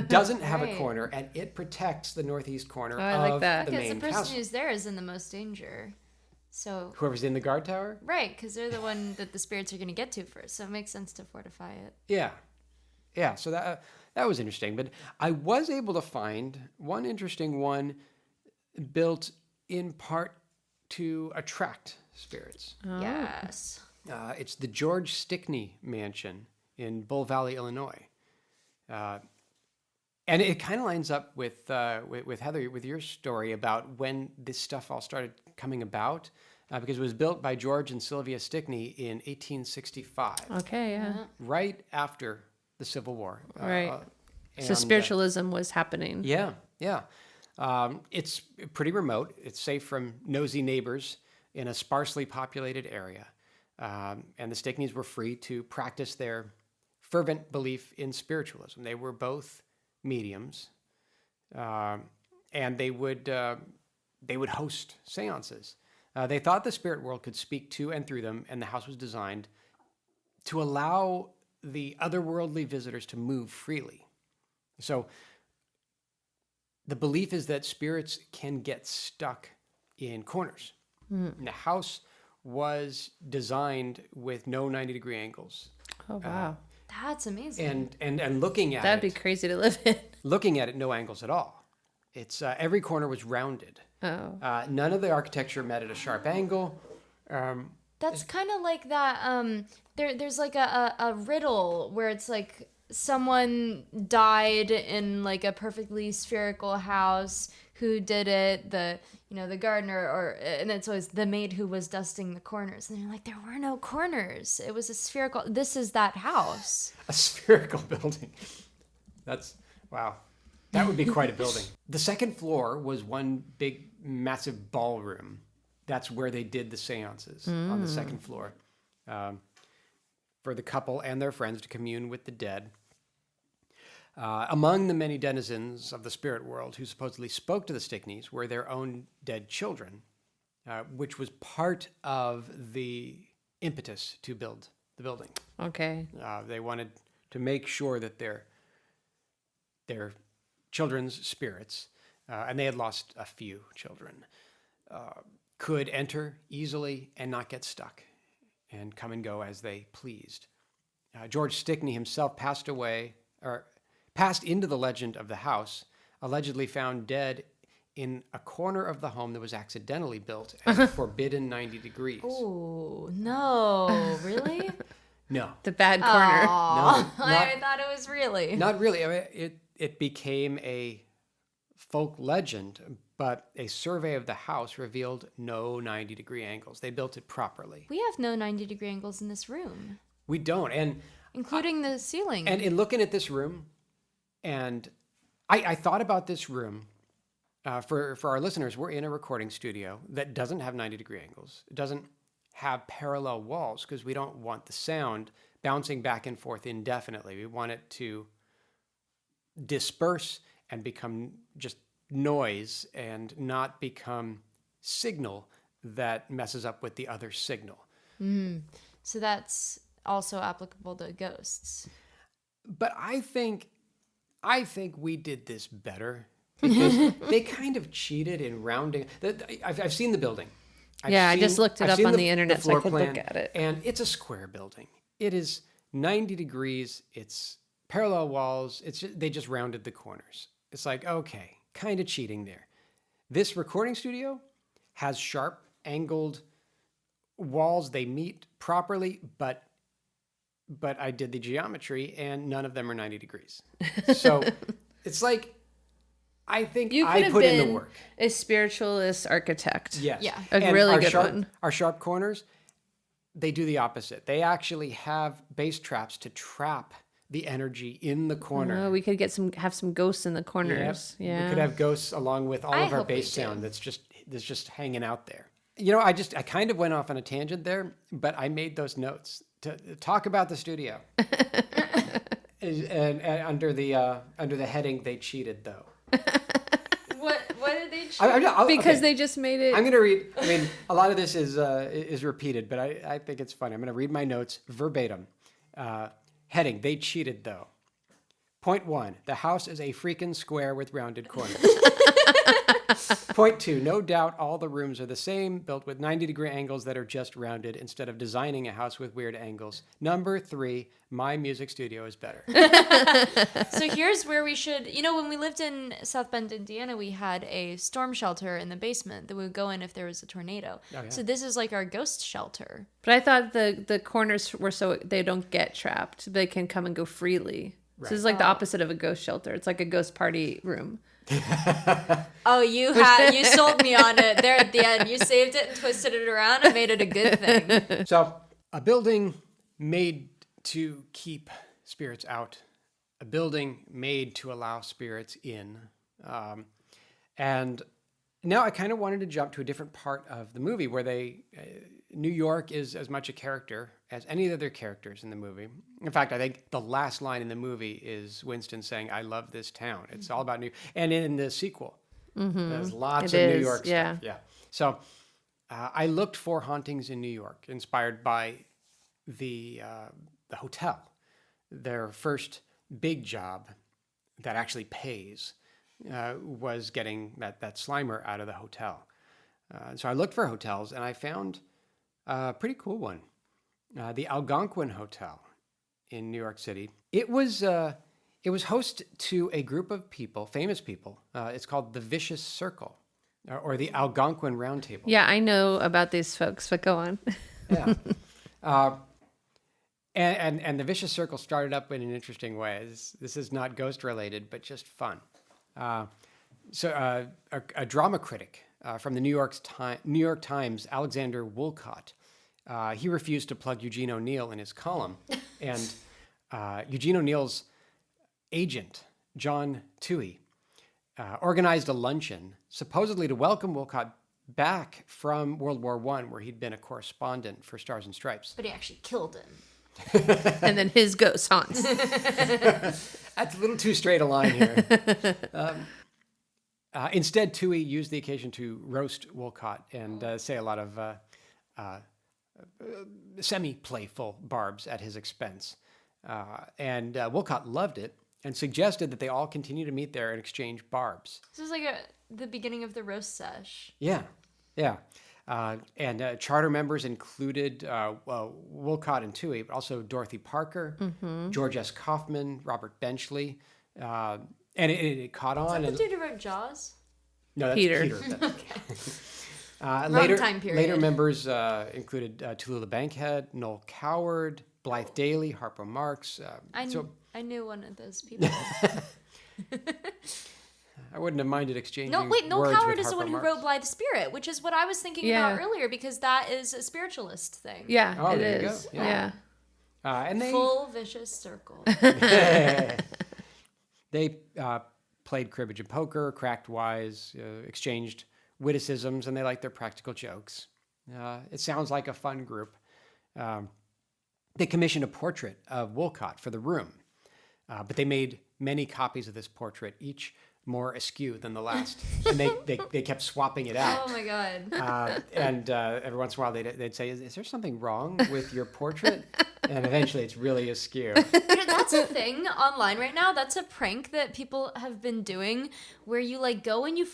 doesn't have a Right. corner, and it protects the northeast corner I like of that. the Because the main person castle. who's there is in the most danger. So, Whoever's in the guard tower? right, because they're the one that the spirits are going to get to first. So it makes sense to fortify it. Yeah. Yeah, so that was interesting. But I was able to find one interesting one built in part to attract spirits. Yes. It's the George Stickney Mansion in Bull Valley, Illinois. And it kind of lines up with Heather, with your story about when this stuff all started coming about, because it was built by George and Sylvia Stickney in 1865, Okay, yeah. right after the Civil War. Right. So and, spiritualism was happening. Yeah, yeah. It's pretty remote. It's safe from nosy neighbors in a sparsely populated area. And the Stickneys were free to practice their fervent belief in spiritualism. They were both mediums, and they would host seances. They thought the spirit world could speak to and through them, and the house was designed to allow the otherworldly visitors to move freely. So the belief is that spirits can get stuck in corners. And the house was designed with no 90-degree angles. Oh, wow. That's amazing. And looking at That'd it, be crazy to live in. looking at it, no angles at all. It's every corner was rounded. Oh. None of the architecture met at a sharp angle. That's kind of like that. There's like a riddle where it's like someone died in like a perfectly spherical house. Who did it? The gardener, and it's always the maid who was dusting the corners. And they're like, there were no corners. It was a spherical. This is that house. A spherical building. That's, wow. That would be quite a building. The second floor was one big, massive ballroom. That's where they did the seances, on the second floor, for the couple and their friends to commune with the dead. Among the many denizens of the spirit world who supposedly spoke to the Stickneys were their own dead children, which was part of the impetus to build the building. Okay. They wanted to make sure that their children's spirits, and they had lost a few children, could enter easily and not get stuck and come and go as they pleased. George Stickney himself passed into the legend of the house, allegedly found dead in a corner of the home that was accidentally built at a forbidden 90 degrees. Oh, no. Really? No. The bad corner. Aw, No, I thought it was really. Not really. I mean, it became a folk legend, but a survey of the house revealed no 90-degree angles. They built it properly. We have no 90-degree angles in this room, We don't. And including the ceiling. And in looking at this room, and I thought about this room, for our listeners, we're in a recording studio that doesn't have 90-degree angles. It doesn't have parallel walls because we don't want the sound bouncing back and forth indefinitely. We want it to disperse and become just noise and not become signal that messes up with the other signal. So that's also applicable to ghosts. But I think we did this better because they kind of cheated in rounding. I've seen the building. I just looked it I've up seen on the internet so I floor could plan, look at it. And it's a square building. It is 90 degrees. It's parallel walls. They just rounded the corners. It's like, okay, kind of cheating there. This recording studio has sharp angled walls. They meet properly, but I did the geometry and none of them are 90 degrees. So it's like, I think You could I have put in been the work. a spiritualist architect. Yes. Yeah. A And really our good sharp, one. Our sharp corners, they do the opposite. They actually have bass traps to trap the energy in the corner. We could have some ghosts in the Yep. corners. Yeah. We could have ghosts along with all I of our hope we bass do. sound that's just hanging out there. You know, I kind of went off on a tangent there, but I made those notes to talk about the studio. and under the heading, they cheated though. What did they choose? because they just made it. I'm going to read. I mean, a lot of this is repeated, but I think it's funny. I'm going to read my notes verbatim. Heading: They cheated though. Point 1, the house is a freaking square with rounded corners. Point 2, no doubt all the rooms are the same, built with 90-degree angles that are just rounded instead of designing a house with weird angles. Number 3, my music studio is better. So here's where we should, when we lived in South Bend, Indiana, we had a storm shelter in the basement that we would go in if there was a tornado. Oh, yeah. So this is like our ghost shelter. But I thought the corners were so they don't get trapped. They can come and go freely. Right. So this is like the opposite of a ghost shelter. It's like a ghost party room. Oh, you sold me on it there at the end. You saved it and twisted it around and made it a good thing. So, a building made to keep spirits out, a building made to allow spirits in. And now I kind of wanted to jump to a different part of the movie where New York is as much a character as any of the other characters in the movie. In fact, I think the last line in the movie is Winston saying, "I love this town." It's all about and in the sequel, there's lots of New York stuff. Yeah. So I looked for hauntings in New York, inspired by the hotel. Their first big job that actually pays was getting that Slimer out of the hotel. So I looked for hotels, and I found a pretty cool one. The Algonquin Hotel in New York City. It was host to a group of people, famous people. It's called the Vicious Circle, or the Algonquin Round Table. Yeah, I know about these folks, but go on. Yeah. And the Vicious Circle started up in an interesting way. This is not ghost related, but just fun. So a drama critic from the New York Times, Alexander Woolcott, he refused to plug Eugene O'Neill in his column, and Eugene O'Neill's agent, John Toohey, organized a luncheon supposedly to welcome Woolcott back from World War I, where he'd been a correspondent for Stars and Stripes. But he actually killed him. And then his ghost haunts. That's a little too straight a line here. Instead, Toohey used the occasion to roast Woolcott and say a lot of semi-playful barbs at his expense. And Woolcott loved it and suggested that they all continue to meet there and exchange barbs. This is like the beginning of the roast sesh. Yeah. And charter members included Woolcott and Toohey, but also Dorothy Parker, George S. Kaufman, Robert Benchley. And it caught on. Is that the dude who wrote Jaws? No, that's Peter. Wrong time period. Later members included Tallulah Bankhead, Noel Coward, Blythe Daly, Harpo Marx. I knew one of those people. I wouldn't have minded exchanging Noel words Coward with is the one who Harpo wrote Blithe Spirit, which is what I was thinking about earlier, because that is a spiritualist thing. Yeah, Oh, it there you is. go. Yeah. And they Full vicious circle. they played cribbage and poker, cracked wise, exchanged witticisms, and they liked their practical jokes. It sounds like a fun group. They commissioned a portrait of Woolcott for the room, but they made many copies of this portrait, each more askew than the last, and they kept swapping it out. Oh my god! And every once in a while they'd say, "Is there something wrong with your portrait?" And eventually, it's really askew. That's a thing online right now. That's a prank that people have been doing, where you like go and you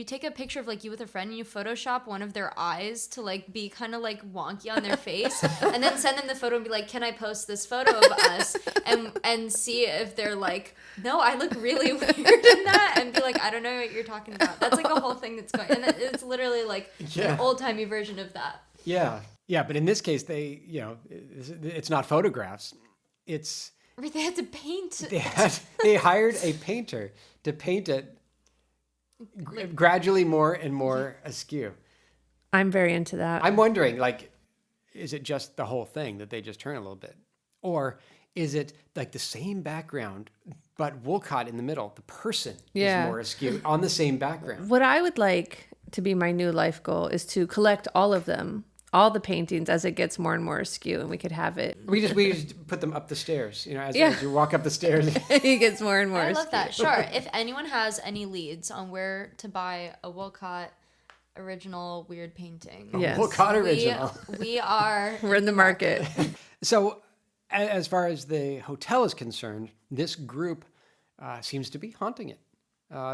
take a picture of like you with a friend and you Photoshop one of their eyes to like be kind of like wonky on their face, and then send them the photo and be like, "Can I post this photo of us?" and see if they're like, "No, I look really weird in that," and be like, "I don't know what you're talking about." That's like the whole thing that's going, and it's literally like an old timey version of that. Yeah, but in this case, it's not photographs. It's They had to paint. They hired a painter to paint it gradually more and more askew. I'm very into that. I'm wondering, like, is it just the whole thing that they just turn a little bit? Or is it like the same background, but Woolcott in the middle? The person is more askew on the same background. What I would like to be my new life goal is to collect all of them, all the paintings, as it gets more and more askew, and we could have it. We just put them up the stairs, as you walk up the stairs. It gets more and more I askew. love that. Sure. If anyone has any leads on where to buy a Woolcott original weird painting, Yes. Woolcott original. we're in the market. So, as far as the hotel is concerned, this group seems to be haunting it.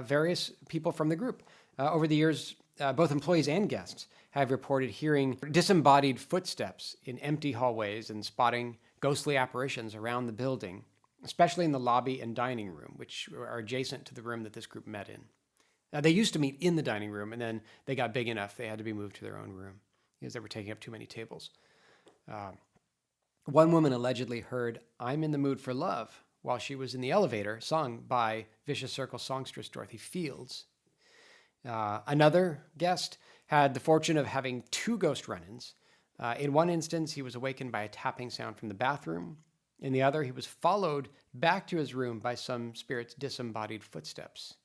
Various people from the group. Over the years, both employees and guests have reported hearing disembodied footsteps in empty hallways and spotting ghostly apparitions around the building, especially in the lobby and dining room, which are adjacent to the room that this group met in. They used to meet in the dining room, and then they got big enough they had to be moved to their own room because they were taking up too many tables. One woman allegedly heard "I'm in the Mood for Love" while she was in the elevator, sung by Vicious Circle songstress Dorothy Fields. Another guest had the fortune of having 2 ghost run-ins. In one instance, he was awakened by a tapping sound from the bathroom. In the other, he was followed back to his room by some spirit's disembodied footsteps.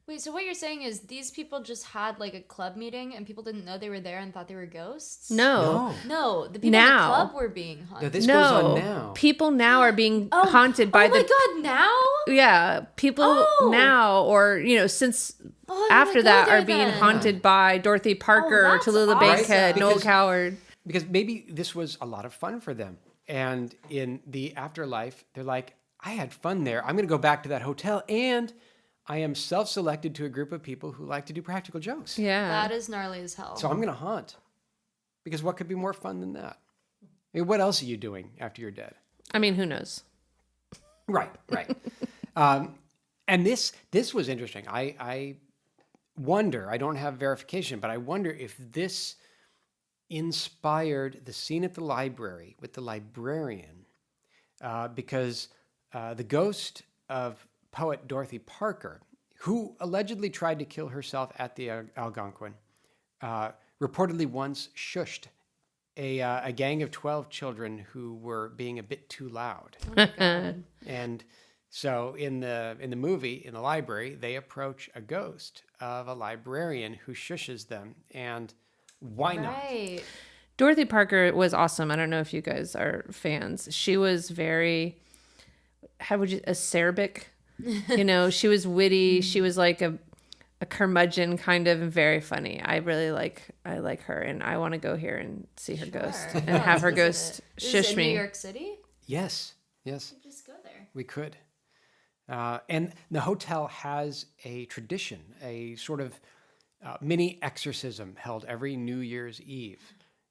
Wait, so what you're saying is these people just had like a club meeting and people didn't know they were there and thought they were ghosts? No. No, the people in Now. the club were being haunted. No, this goes on now. People now are being haunted by oh my god, now? Yeah, people now, or since Oh, after go that, there are being then. haunted by Dorothy Parker, that's Tallulah awesome. Bankhead, Noel Because- Coward. Because maybe this was a lot of fun for them. And in the afterlife, they're like, I had fun there. I'm going to go back to that hotel. And I am self-selected to a group of people who like to do practical jokes. Yeah, That is gnarly as hell. So I'm going to haunt. Because what could be more fun than that? I mean, what else are you doing after you're dead? I mean, who knows? Right. And this was interesting. I wonder, I don't have verification, but I wonder if this inspired the scene at the library with the librarian, because the ghost of poet Dorothy Parker, who allegedly tried to kill herself at the Algonquin, reportedly once shushed a gang of 12 children who were being a bit too loud. Oh my god. And so in the movie, in the library, they approach a ghost of a librarian who shushes them. And why not? Right. Dorothy Parker was awesome. I don't know if you guys are fans. She was very, acerbic. She was witty. She was like a curmudgeon kind of, and very funny. I like her, and I want to go here and see her ghost and have her ghost Is it shush in me. New York City? Yes. Just go there. We could. And the hotel has a tradition, a sort of mini exorcism held every New Year's Eve,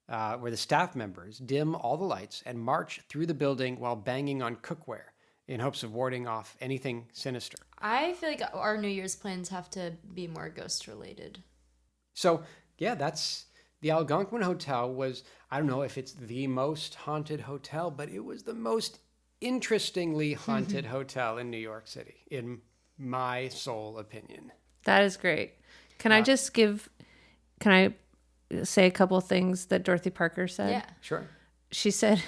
where the staff members dim all the lights and march through the building while banging on cookware in hopes of warding off anything sinister. I feel like our New Year's plans have to be more ghost related. So, yeah, that's the Algonquin Hotel was, I don't know if it's the most haunted hotel, but it was the most interestingly haunted hotel in New York City, in my sole opinion. That is great. Can I say a couple of things that Dorothy Parker said? Yeah. Sure. She said,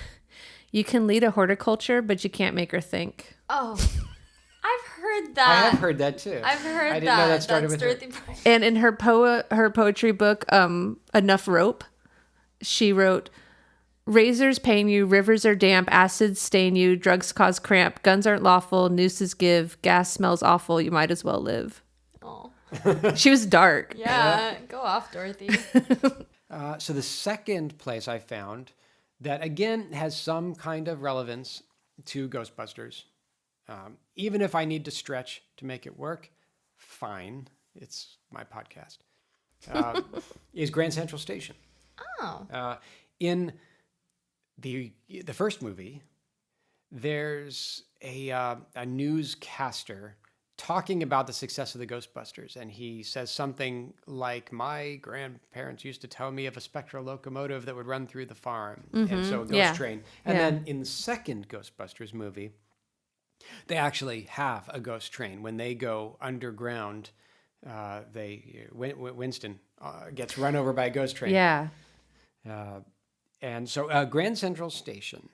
"You can lead a horticulture, but you can't make her think." Oh, I've heard that. I have heard that too. I've heard I didn't know that started That's with her. Dorothy Parker. And in her poetry book, Enough Rope, she wrote, "Razors pain you, rivers are damp, acids stain you, drugs cause cramp, guns aren't lawful, nooses give, gas smells awful, you might as well live." Oh, She was dark. yeah. Go off, Dorothy. So the second place I found that, again, has some kind of relevance to Ghostbusters, even if I need to stretch to make it work, fine. It's my podcast. Is Grand Central Station. Oh. In the first movie, there's a newscaster talking about the success of the Ghostbusters, and he says something like, "My grandparents used to tell me of a spectral locomotive that would run through the farm," and so a ghost train. And then in the second Ghostbusters movie, they actually have a ghost train. When they go underground, Winston gets run over by a ghost train. Yeah. And so Grand Central Station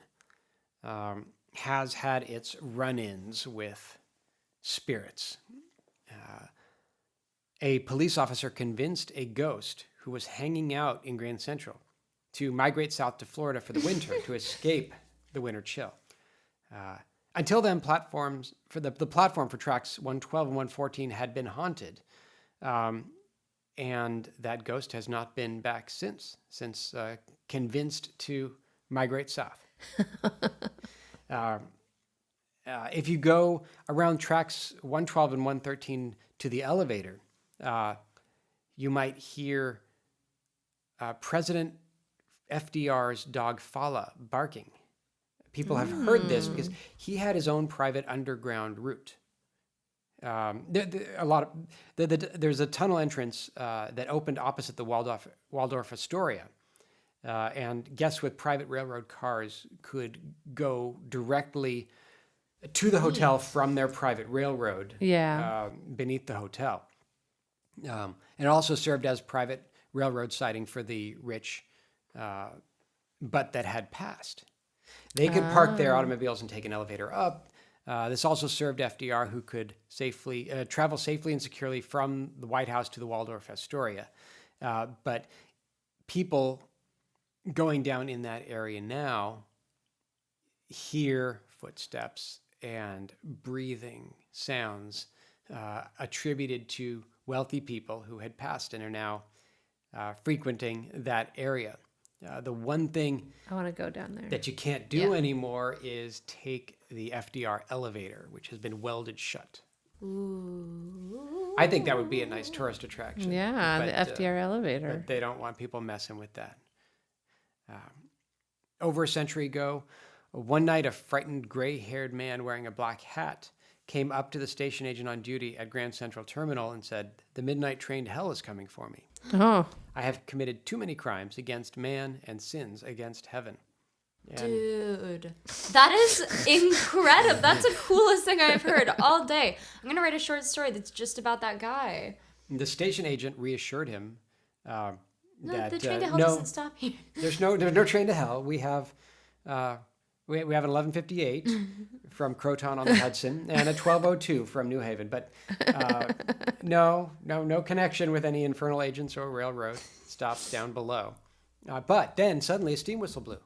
has had its run-ins with spirits. A police officer convinced a ghost who was hanging out in Grand Central to migrate south to Florida for the winter to escape the winter chill. Until then, platforms for the platform for tracks 112 and 114 had been haunted. And that ghost has not been back since convinced to migrate south. If you go around tracks 112 and 113 to the elevator, you might hear President FDR's dog Fala barking. People have heard this because he had his own private underground route. There's a tunnel entrance that opened opposite the Waldorf Astoria, and guests with private railroad cars could go directly to the hotel from their private railroad beneath the hotel. And it also served as private railroad siding for the rich, but that had passed. They could park their automobiles and take an elevator up. This also served FDR, who could travel safely and securely from the White House to the Waldorf Astoria. But people going down in that area now hear footsteps and breathing sounds attributed to wealthy people who had passed and are now frequenting that area. The one thing I want to go down there. that you can't do anymore is take the FDR elevator, which has been welded shut. Ooh. I think that would be a nice tourist attraction. Yeah, but, the FDR elevator. But they don't want people messing with that. Over a century ago, one night a frightened gray-haired man wearing a black hat came up to the station agent on duty at Grand Central Terminal and said, "The midnight train to hell is coming for me. Oh, I have committed too many crimes against man and sins against heaven." And Dude, that is incredible. That's the coolest thing I've heard all day. I'm going to write a short story that's just about that guy. the station agent reassured him No, that the train to hell no, doesn't stop here. there's no train to hell. We have we have an 1158 from Croton on the Hudson and a 1202 from New Haven, but no connection with any infernal agents or railroad. Stops down below. But then suddenly a steam whistle blew,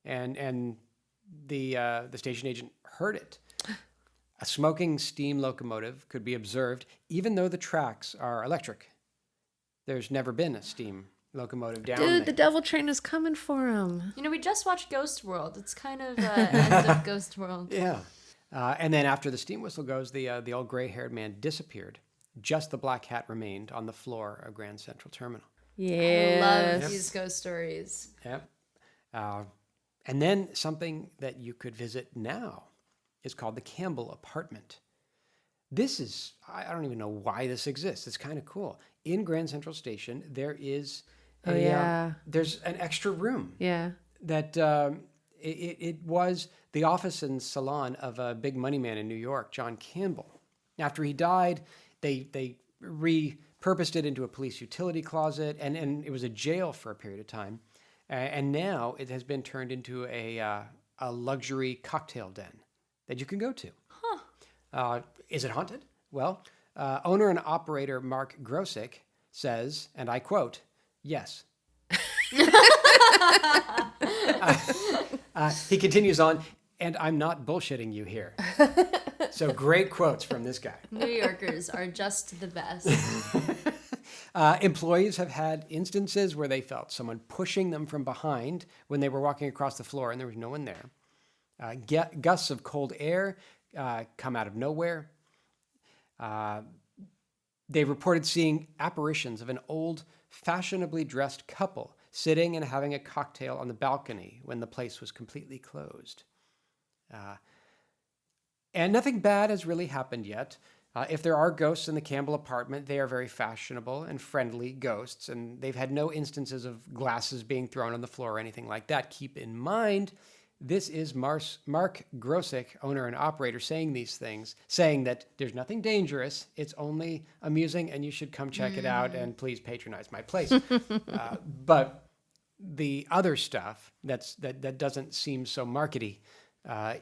and the station agent heard it. A smoking steam locomotive could be observed, even though the tracks are electric. There's never been a steam locomotive down there. dude, the devil train is coming for him. You know, we just watched Ghost World. It's kind of end of Ghost World. Yeah. And then after the steam whistle goes, the old gray-haired man disappeared. Just the black hat remained on the floor of Grand Central Terminal. Yes. I love these ghost stories. Yep. And then something that you could visit now is called the Campbell Apartment. This is, I don't even know why this exists. It's kind of cool. In Grand Central Station, there is there's an extra room Yeah. that it was the office and salon of a big money man in New York, John Campbell. After he died, they repurposed it into a police utility closet, and it was a jail for a period of time. And now it has been turned into a luxury cocktail den that you can go to. Is it haunted? Well, owner and operator Mark Grosick says, and I quote, "Yes." He continues on, "And I'm not bullshitting you here." So great quotes from this guy. New Yorkers are just the best. Employees have had instances where they felt someone pushing them from behind when they were walking across the floor and there was no one there. Gusts of cold air come out of nowhere. They reported seeing apparitions of an old, fashionably dressed couple sitting and having a cocktail on the balcony when the place was completely closed. And nothing bad has really happened yet. If there are ghosts in the Campbell apartment, they are very fashionable and friendly ghosts, and they've had no instances of glasses being thrown on the floor or anything like that. Keep in mind, this is Mark Grosick, owner and operator, saying these things, saying that there's nothing dangerous, it's only amusing, and you should come check it out, and please patronize my place. But the other stuff that doesn't seem so markety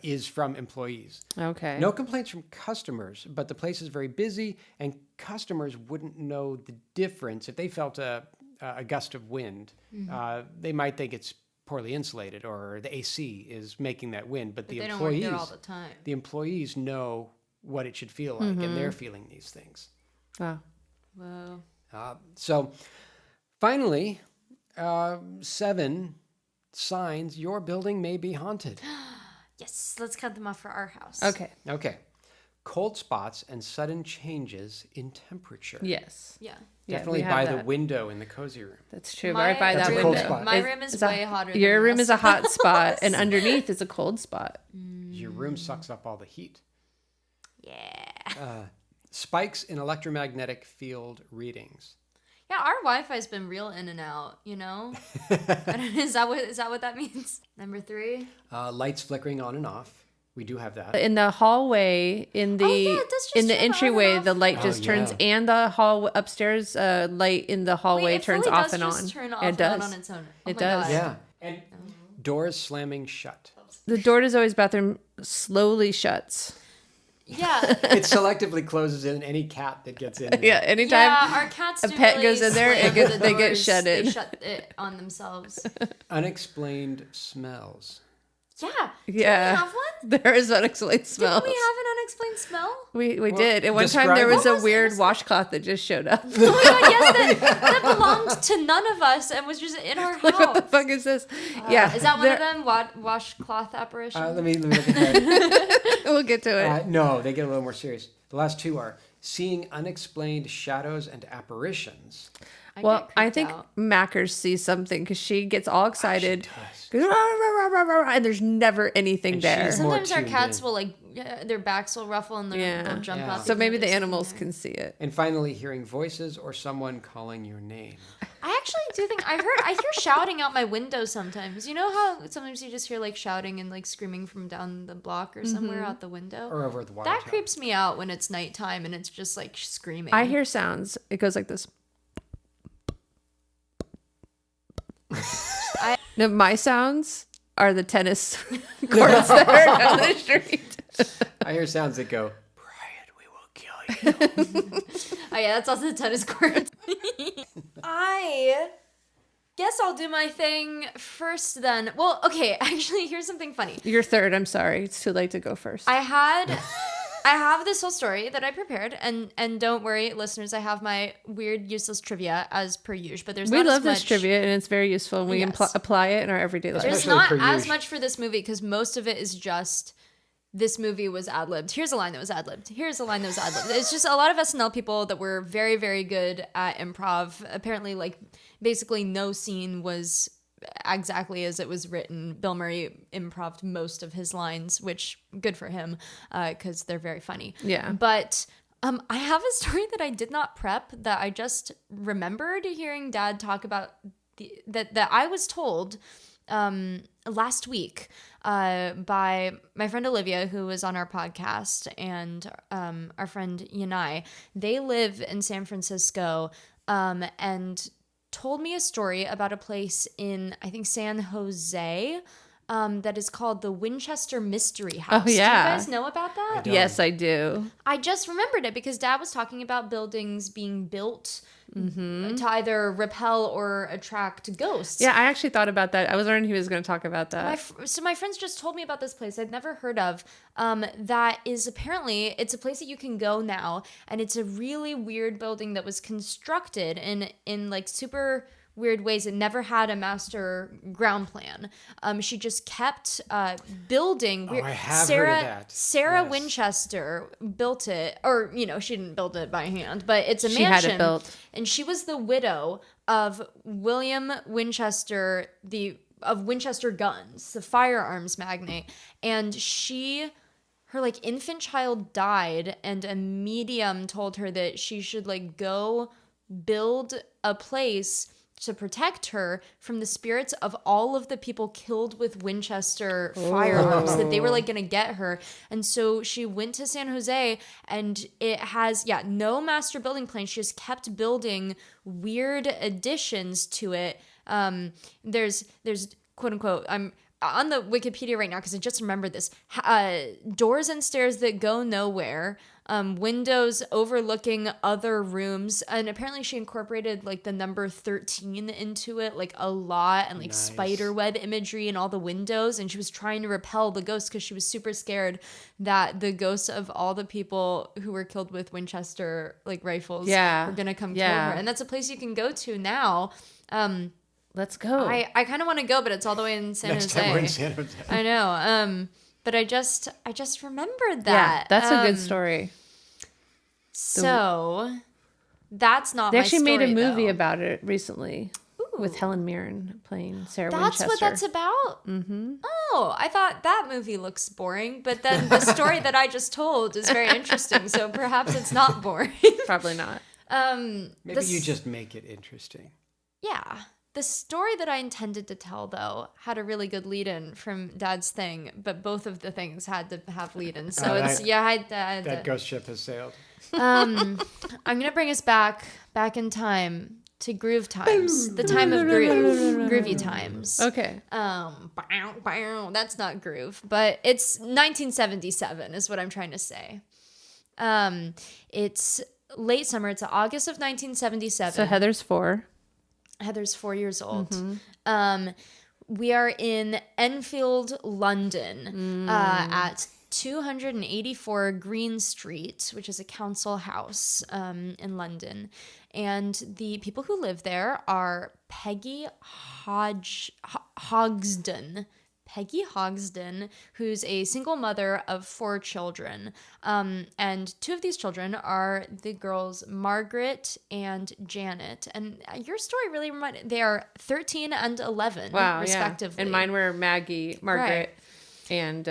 is from employees. Okay. No complaints from customers, but the place is very busy, and customers wouldn't know the difference. If they felt a gust of wind, they might think it's poorly insulated or the AC is making that wind, but the they don't work employees, there all the time. the employees know what it should feel like, and they're feeling these things. Wow. Whoa. So finally, 7 signs your building may be haunted. Yes, let's cut them off for our house. Okay. Okay. Cold spots and sudden changes in temperature. Yes. Yeah. Definitely we have by the that. window in the cozy room. That's true. My Right by That's that a cold window. spot. My room is way hotter than Your room the is a rest of hot spot, and underneath is a cold spot. Your room sucks up all the heat. Yeah. Spikes in electromagnetic field readings. Yeah, our Wi-Fi's been real in and out, you know? Is that what that means? Number 3? Lights flickering on and off. We do have that. In the hallway, in the it does just in the turn on and entryway, off. the light Oh, just turns, yeah. and the hall upstairs light in the hallway Wait, it turns fully off does and just on. turn off It and does. on its own. Oh It my does. God. Yeah. And doors slamming shut. The door to Zoe's bathroom slowly shuts. Yeah. It selectively closes in any cat that gets in there. Yeah, anytime Yeah, our cats a do pet really goes in there, slam they get doors. shut in. They shut it on themselves. Unexplained smells. Yeah. Yeah. Did we have one? there is unexplained smells. Didn't we have an unexplained smell? We did. At one time describe there it. was a What was weird it? washcloth that just showed up. Oh my god, yes, that belonged to none of us and was just in our house. Like, what the fuck is this? Yeah. Is that one there- of them? Washcloth apparition? Let me look ahead. We'll get to it. No, they get a little more serious. The last 2 are seeing unexplained shadows and apparitions. Well, get I creeped think out. Mackers sees something because she gets all excited. does. Goes, "Rah, rah, rah, rah, rah, rah," and there's never anything And there. she's more Sometimes our tuned cats in. will their backs will ruffle and they'll jump Yeah. up. So even maybe though the there's animals nothing there. can see it. And finally, hearing voices or someone calling your name. I actually do think I hear shouting out my window sometimes. You know how sometimes you just hear like shouting and like screaming from down the block or somewhere out the window? Or over at the water That tower. creeps me out when it's nighttime and it's just like screaming. I hear sounds. It goes like this. No, my sounds are the tennis courts that are down the street. I hear sounds that go, Brian, we will kill you. Oh yeah, that's also the tennis court. I guess I'll do my thing first then. Well, okay, actually, here's something funny. You're third. I'm sorry. It's too late to go first. I have this whole story that I prepared, and don't worry, listeners, I have my weird, useless trivia as per usual. But there's we not love as much. this trivia, and it's very useful. And we Yes. apply it in our everyday life. There's Especially not per as usual. much for this movie because most of it is just this movie was ad libbed. Here's a line that was ad libbed. Here's a line that was ad libbed. It's just a lot of SNL people that were very, very good at improv. Apparently, like basically no scene was exactly as it was written. Bill Murray improved most of his lines, which good for him because they're very funny. Yeah. But I have a story that I did not prep that I just remembered hearing Dad talk about that I was told last week by my friend Olivia, who was on our podcast, and our friend Yanai. They live in San Francisco and told me a story about a place in, I think, San Jose that is called the Winchester Mystery House. Oh, yeah. Do you guys know about that? don't. Yes, I do. I just remembered it because Dad was talking about buildings being built to either repel or attract ghosts. Yeah, I actually thought about that. I was wondering he was going to talk about that. So my friends just told me about this place I'd never heard of. That is apparently it's a place that you can go now, and it's a really weird building that was constructed in like super weird ways. It never had a master ground plan. She just kept building. Oh, I have Sarah, heard of that. Sarah Yes. Winchester built it, or she didn't build it by hand, but it's a She had mansion. it built. And she was the widow of William Winchester, of Winchester Guns, the firearms magnate. And her like infant child died, and a medium told her that she should like go build a place to protect her from the spirits of all of the people killed with Winchester firearms, that they were like gonna get her. And so she went to San Jose, and it has no master building plan. She just kept building weird additions to it. There's quote unquote, I'm on the Wikipedia right now because I just remembered this. Doors and stairs that go nowhere. Windows overlooking other rooms, and apparently she incorporated like the number 13 into it like a lot, and like Nice. spider web imagery in all the windows, and she was trying to repel the ghosts because she was super scared that the ghosts of all the people who were killed with Winchester like rifles were gonna come kill her. And that's a place you can go to now. Let's go. I kind of want to go, but it's all the way in San Next Jose. time we're in San Jose. I know. but I just remembered Yeah, that. that's a good story. So that's not They my actually story, made a movie though. about it recently with Ooh. Helen Mirren playing Sarah That's Winchester. what that's about? Mm-hmm. Oh, I thought that movie looks boring, but then the story that I just told is very interesting, so perhaps it's not boring. Probably not. Maybe you just make it interesting. Yeah. The story that I intended to tell, though, had a really good lead-in from Dad's thing, but both of the things had to have lead-in. So That ghost ship has sailed. I'm gonna bring us back in time to groove times, the time of groovy times. Okay. That's not groove, but it's 1977 is what I'm trying to say. It's late summer. It's August of 1977. So Heather's 4. Heather's 4 years old. Mm-hmm. We are in Enfield, London, at 284 Green Street, which is a council house in London. And the people who live there are Peggy Hogsden. Peggy Hogsden, who's a single mother of 4 children. And 2 of these children are the girls Margaret and Janet. And your story really reminded, they are 13 and 11, respectively. Yeah. And mine were Maggie, Margaret, and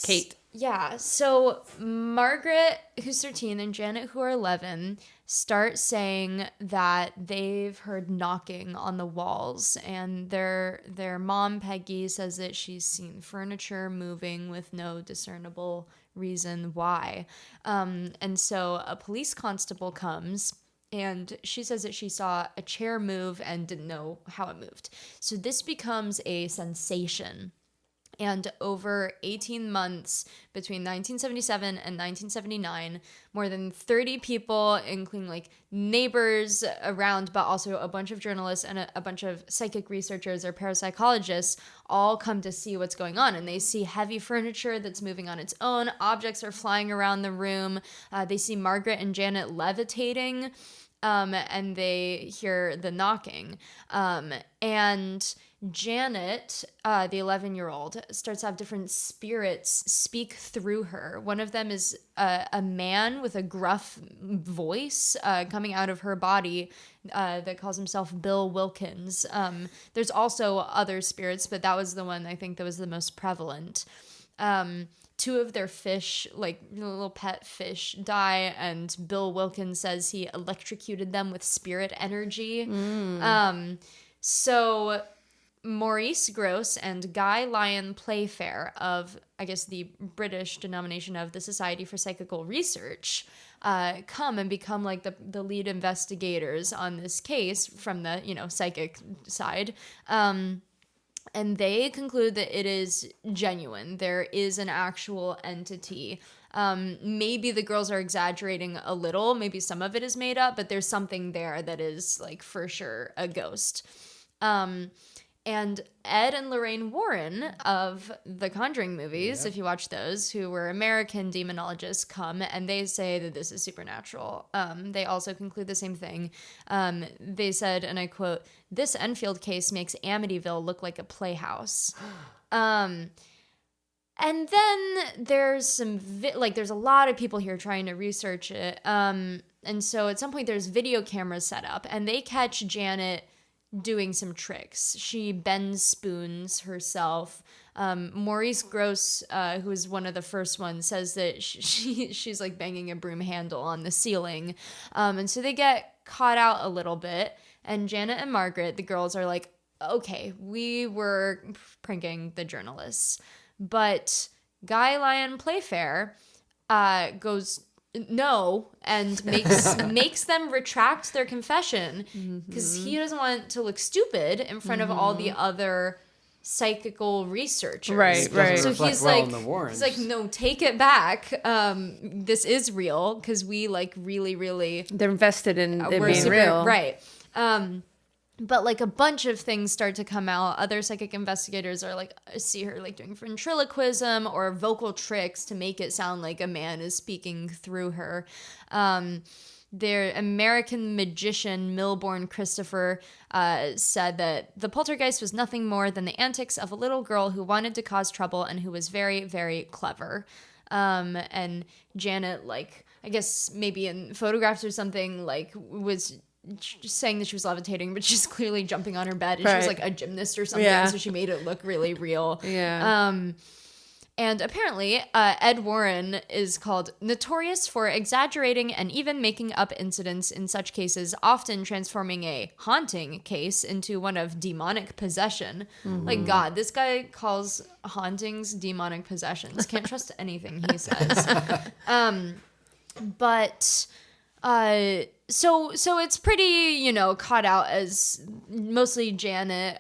Kate. Yeah, so Margaret, who's 13, and Janet, who are 11, start saying that they've heard knocking on the walls, and their mom, Peggy, says that she's seen furniture moving with no discernible reason why. And so a police constable comes, and she says that she saw a chair move and didn't know how it moved. So this becomes a sensation. And over 18 months between 1977 and 1979, more than 30 people, including like neighbors around, but also a bunch of journalists and a bunch of psychic researchers or parapsychologists, all come to see what's going on. And they see heavy furniture that's moving on its own. Objects are flying around the room. They see Margaret and Janet levitating, and they hear the knocking. And Janet, the 11-year-old, starts to have different spirits speak through her. One of them is a man with a gruff voice coming out of her body that calls himself Bill Wilkins. There's also other spirits, but that was the one I think that was the most prevalent. 2 of their fish, like little pet fish, die, and Bill Wilkins says he electrocuted them with spirit energy. So Maurice Grosse and Guy Lyon Playfair of, I guess, the British denomination of the Society for Psychical Research come and become like the lead investigators on this case from the, psychic side. And they conclude that it is genuine. There is an actual entity. Maybe the girls are exaggerating a little. Maybe some of it is made up, but there's something there that is like for sure a ghost. And Ed and Lorraine Warren of the Conjuring movies, if you watch those, who were American demonologists, come and they say that this is supernatural. They also conclude the same thing. They said, and I quote, "This Enfield case makes Amityville look like a playhouse." And then there's there's a lot of people here trying to research it. And so at some point there's video cameras set up and they catch Janet doing some tricks. She bends spoons herself. Maurice Grosse, who is one of the first ones, says that she's like banging a broom handle on the ceiling. And so they get caught out a little bit. And Janet and Margaret, the girls, are like, okay, we were pranking the journalists. But Guy Lyon Playfair goes no and makes them retract their confession because he doesn't want to look stupid in front of all the other psychical researchers. Right. So he's like, no, take it back. This is real because we like really they're invested in it being real. Right. But like a bunch of things start to come out. Other psychic investigators are like, see her like doing ventriloquism or vocal tricks to make it sound like a man is speaking through her. their American magician Milbourne Christopher said that the poltergeist was nothing more than the antics of a little girl who wanted to cause trouble and who was very, very clever. And Janet, like, I guess maybe in photographs or something, like, was just saying that she was levitating, but she's clearly jumping on her bed, and she was like a gymnast or something, so she made it look really real. And apparently, Ed Warren is called notorious for exaggerating and even making up incidents in such cases, often transforming a haunting case into one of demonic possession. Like, God, this guy calls hauntings demonic possessions. Can't trust anything he says. So it's pretty, caught out as mostly Janet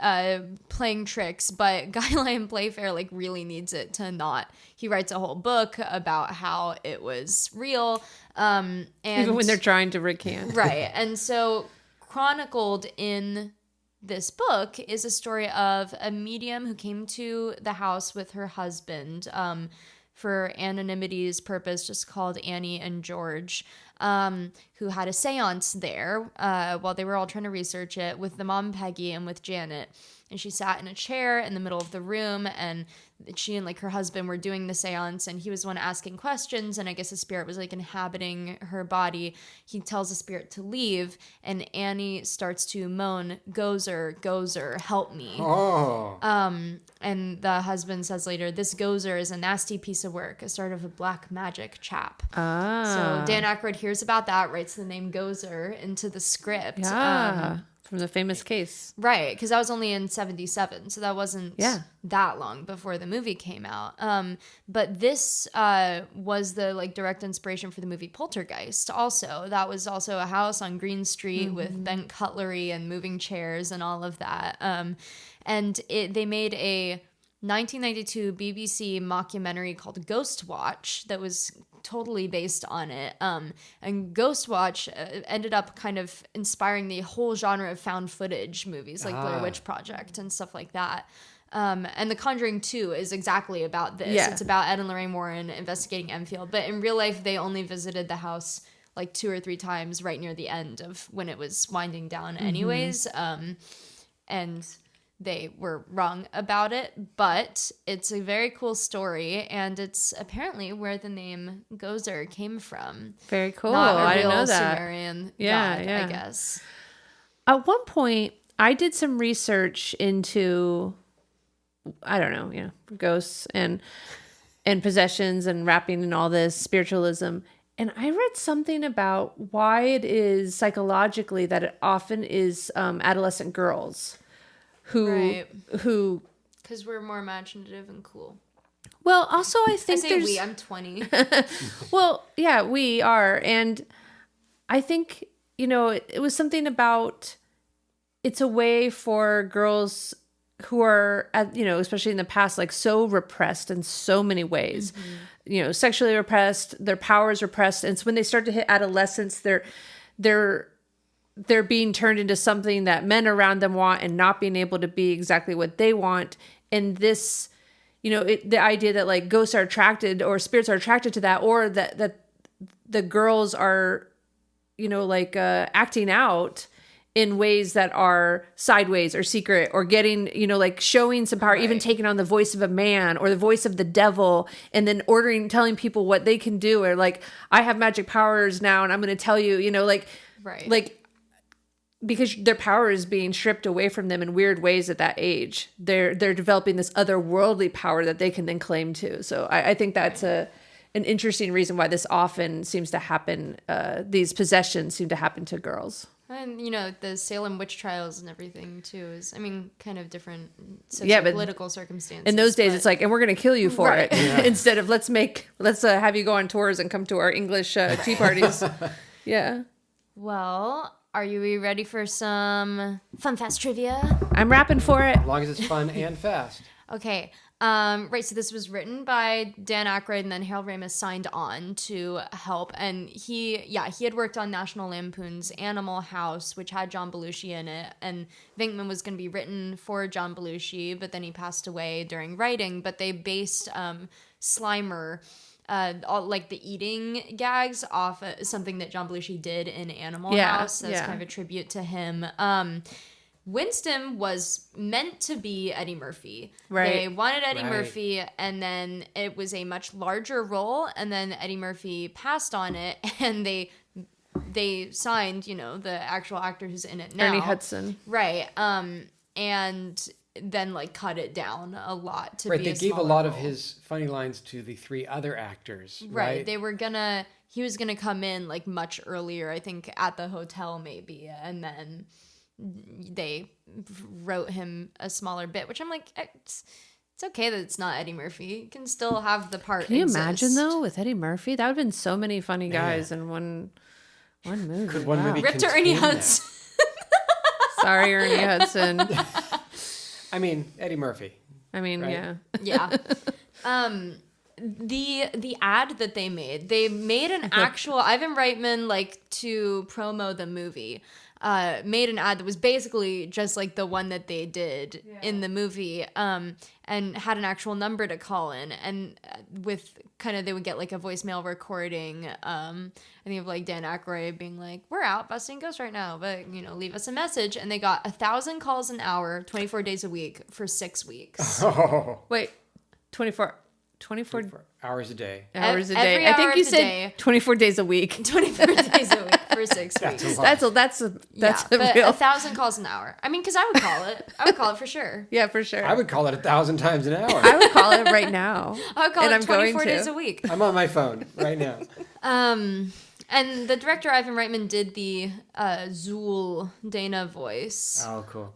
playing tricks, but Guy Lyon Playfair like really needs it to not. He writes a whole book about how it was real, and even when they're trying to recant, right? And so chronicled in this book is a story of a medium who came to the house with her husband. For anonymity's purpose, just called Annie and George, who had a seance there while they were all trying to research it with the mom, Peggy, and with Janet. And she sat in a chair in the middle of the room, and she and like her husband were doing the seance, and he was the one asking questions, and I guess the spirit was like inhabiting her body. He tells the spirit to leave, and Annie starts to moan, "Gozer, Gozer, help me." And the husband says later, "This Gozer is a nasty piece of work, a sort of a black magic chap." So Dan Aykroyd hears about that, writes the name Gozer into the script. From the famous case. Right, because that was only in 1977, so that wasn't that long before the movie came out. But this was the like direct inspiration for the movie Poltergeist also. That was also a house on Green Street with bent cutlery and moving chairs and all of that. And they made a 1992 BBC mockumentary called Ghost Watch that was totally based on it. And Ghost Watch ended up kind of inspiring the whole genre of found footage movies like Blair Witch Project and stuff like that. And The Conjuring 2 is exactly about this. Yeah. It's about Ed and Lorraine Warren investigating Enfield. But in real life, they only visited the house like 2 or 3 times right near the end of when it was winding down anyways. And they were wrong about it, but it's a very cool story, and it's apparently where the name Gozer came from. Very cool. Not a I real didn't know that. Sumerian god, I guess. At one point, I did some research into, I don't know, ghosts and possessions and wrapping and all this spiritualism. And I read something about why it is psychologically that it often is adolescent girls who because we're more imaginative and cool. Well, also I think I'm 20. Well, yeah, we are, and I think it was something about it's a way for girls who are especially in the past like so repressed in so many ways, sexually repressed, their power is repressed, and so when they start to hit adolescence, they're being turned into something that men around them want and not being able to be exactly what they want. And this, the idea that like ghosts are attracted or spirits are attracted to that, or that the girls are, acting out in ways that are sideways or secret or getting, like showing some power, even taking on the voice of a man or the voice of the devil, and then telling people what they can do, or like, I have magic powers now and I'm going to tell you, because their power is being stripped away from them in weird ways at that age. They're developing this otherworldly power that they can then claim to. So I think that's an interesting reason why this often seems to happen. These possessions seem to happen to girls. And, the Salem witch trials and everything, too, is, kind of different political circumstances. In those days, it's like, and we're going to kill you for it. Yeah. Instead of let's have you go on tours and come to our English tea parties. Yeah. Well, are you ready for some Fun Fast Trivia? I'm rapping for it. As long as it's fun and fast. Okay. Right, so this was written by Dan Aykroyd, and then Harold Ramis signed on to help. And he had worked on National Lampoon's Animal House, which had John Belushi in it. And Venkman was going to be written for John Belushi, but then he passed away during writing. But they based Slimer all like the eating gags off something that John Belushi did in Animal Yeah, House. That's yeah. kind of a tribute to him. Winston was meant to be Eddie Murphy. Right. They wanted Eddie Right. Murphy, and then it was a much larger role, and then Eddie Murphy passed on it, and they signed, the actual actor who's in it now. Ernie Hudson. Right. And then like cut it down a lot to Right, be they a gave a smaller lot of role. his funny lines to the 3 other actors. Right. He was gonna come in like much earlier, I think at the hotel maybe, and then they wrote him a smaller bit, which I'm like, it's okay that it's not Eddie Murphy. You can still have the part. Can you exist. imagine though with Eddie Murphy? That would have been so many funny guys in one movie. Could one Wow. movie Rip to Ernie contain that? Hudson. Sorry, Ernie Hudson. I mean, Eddie Murphy. I mean, Right. yeah. Yeah. The ad that they made an actual Ivan Reitman, like, to promo the movie, made an ad that was basically just like the one that they did in the movie, and had an actual number to call in, and with kind of, they would get like a voicemail recording, I think of like Dan Aykroyd being like, "We're out busting ghosts right now, but leave us a message," and they got 1,000 calls an hour, 24 days a week for 6 weeks. Oh, Wait, 24 for hours a day. hours a Every day. I think hour you of the said day. 24 days a week. 24 days a week for 6 That's weeks. a lot. That's a But real. 1,000 calls an hour. I mean, because I would call it. I would call it for sure. Yeah, for sure. I would call it 1,000 times an hour. I would call it right now. I would call And it I'm going 24 to. days a week. I'm on my phone right now. And the director, Ivan Reitman, did the Zool Dana voice. Oh, cool.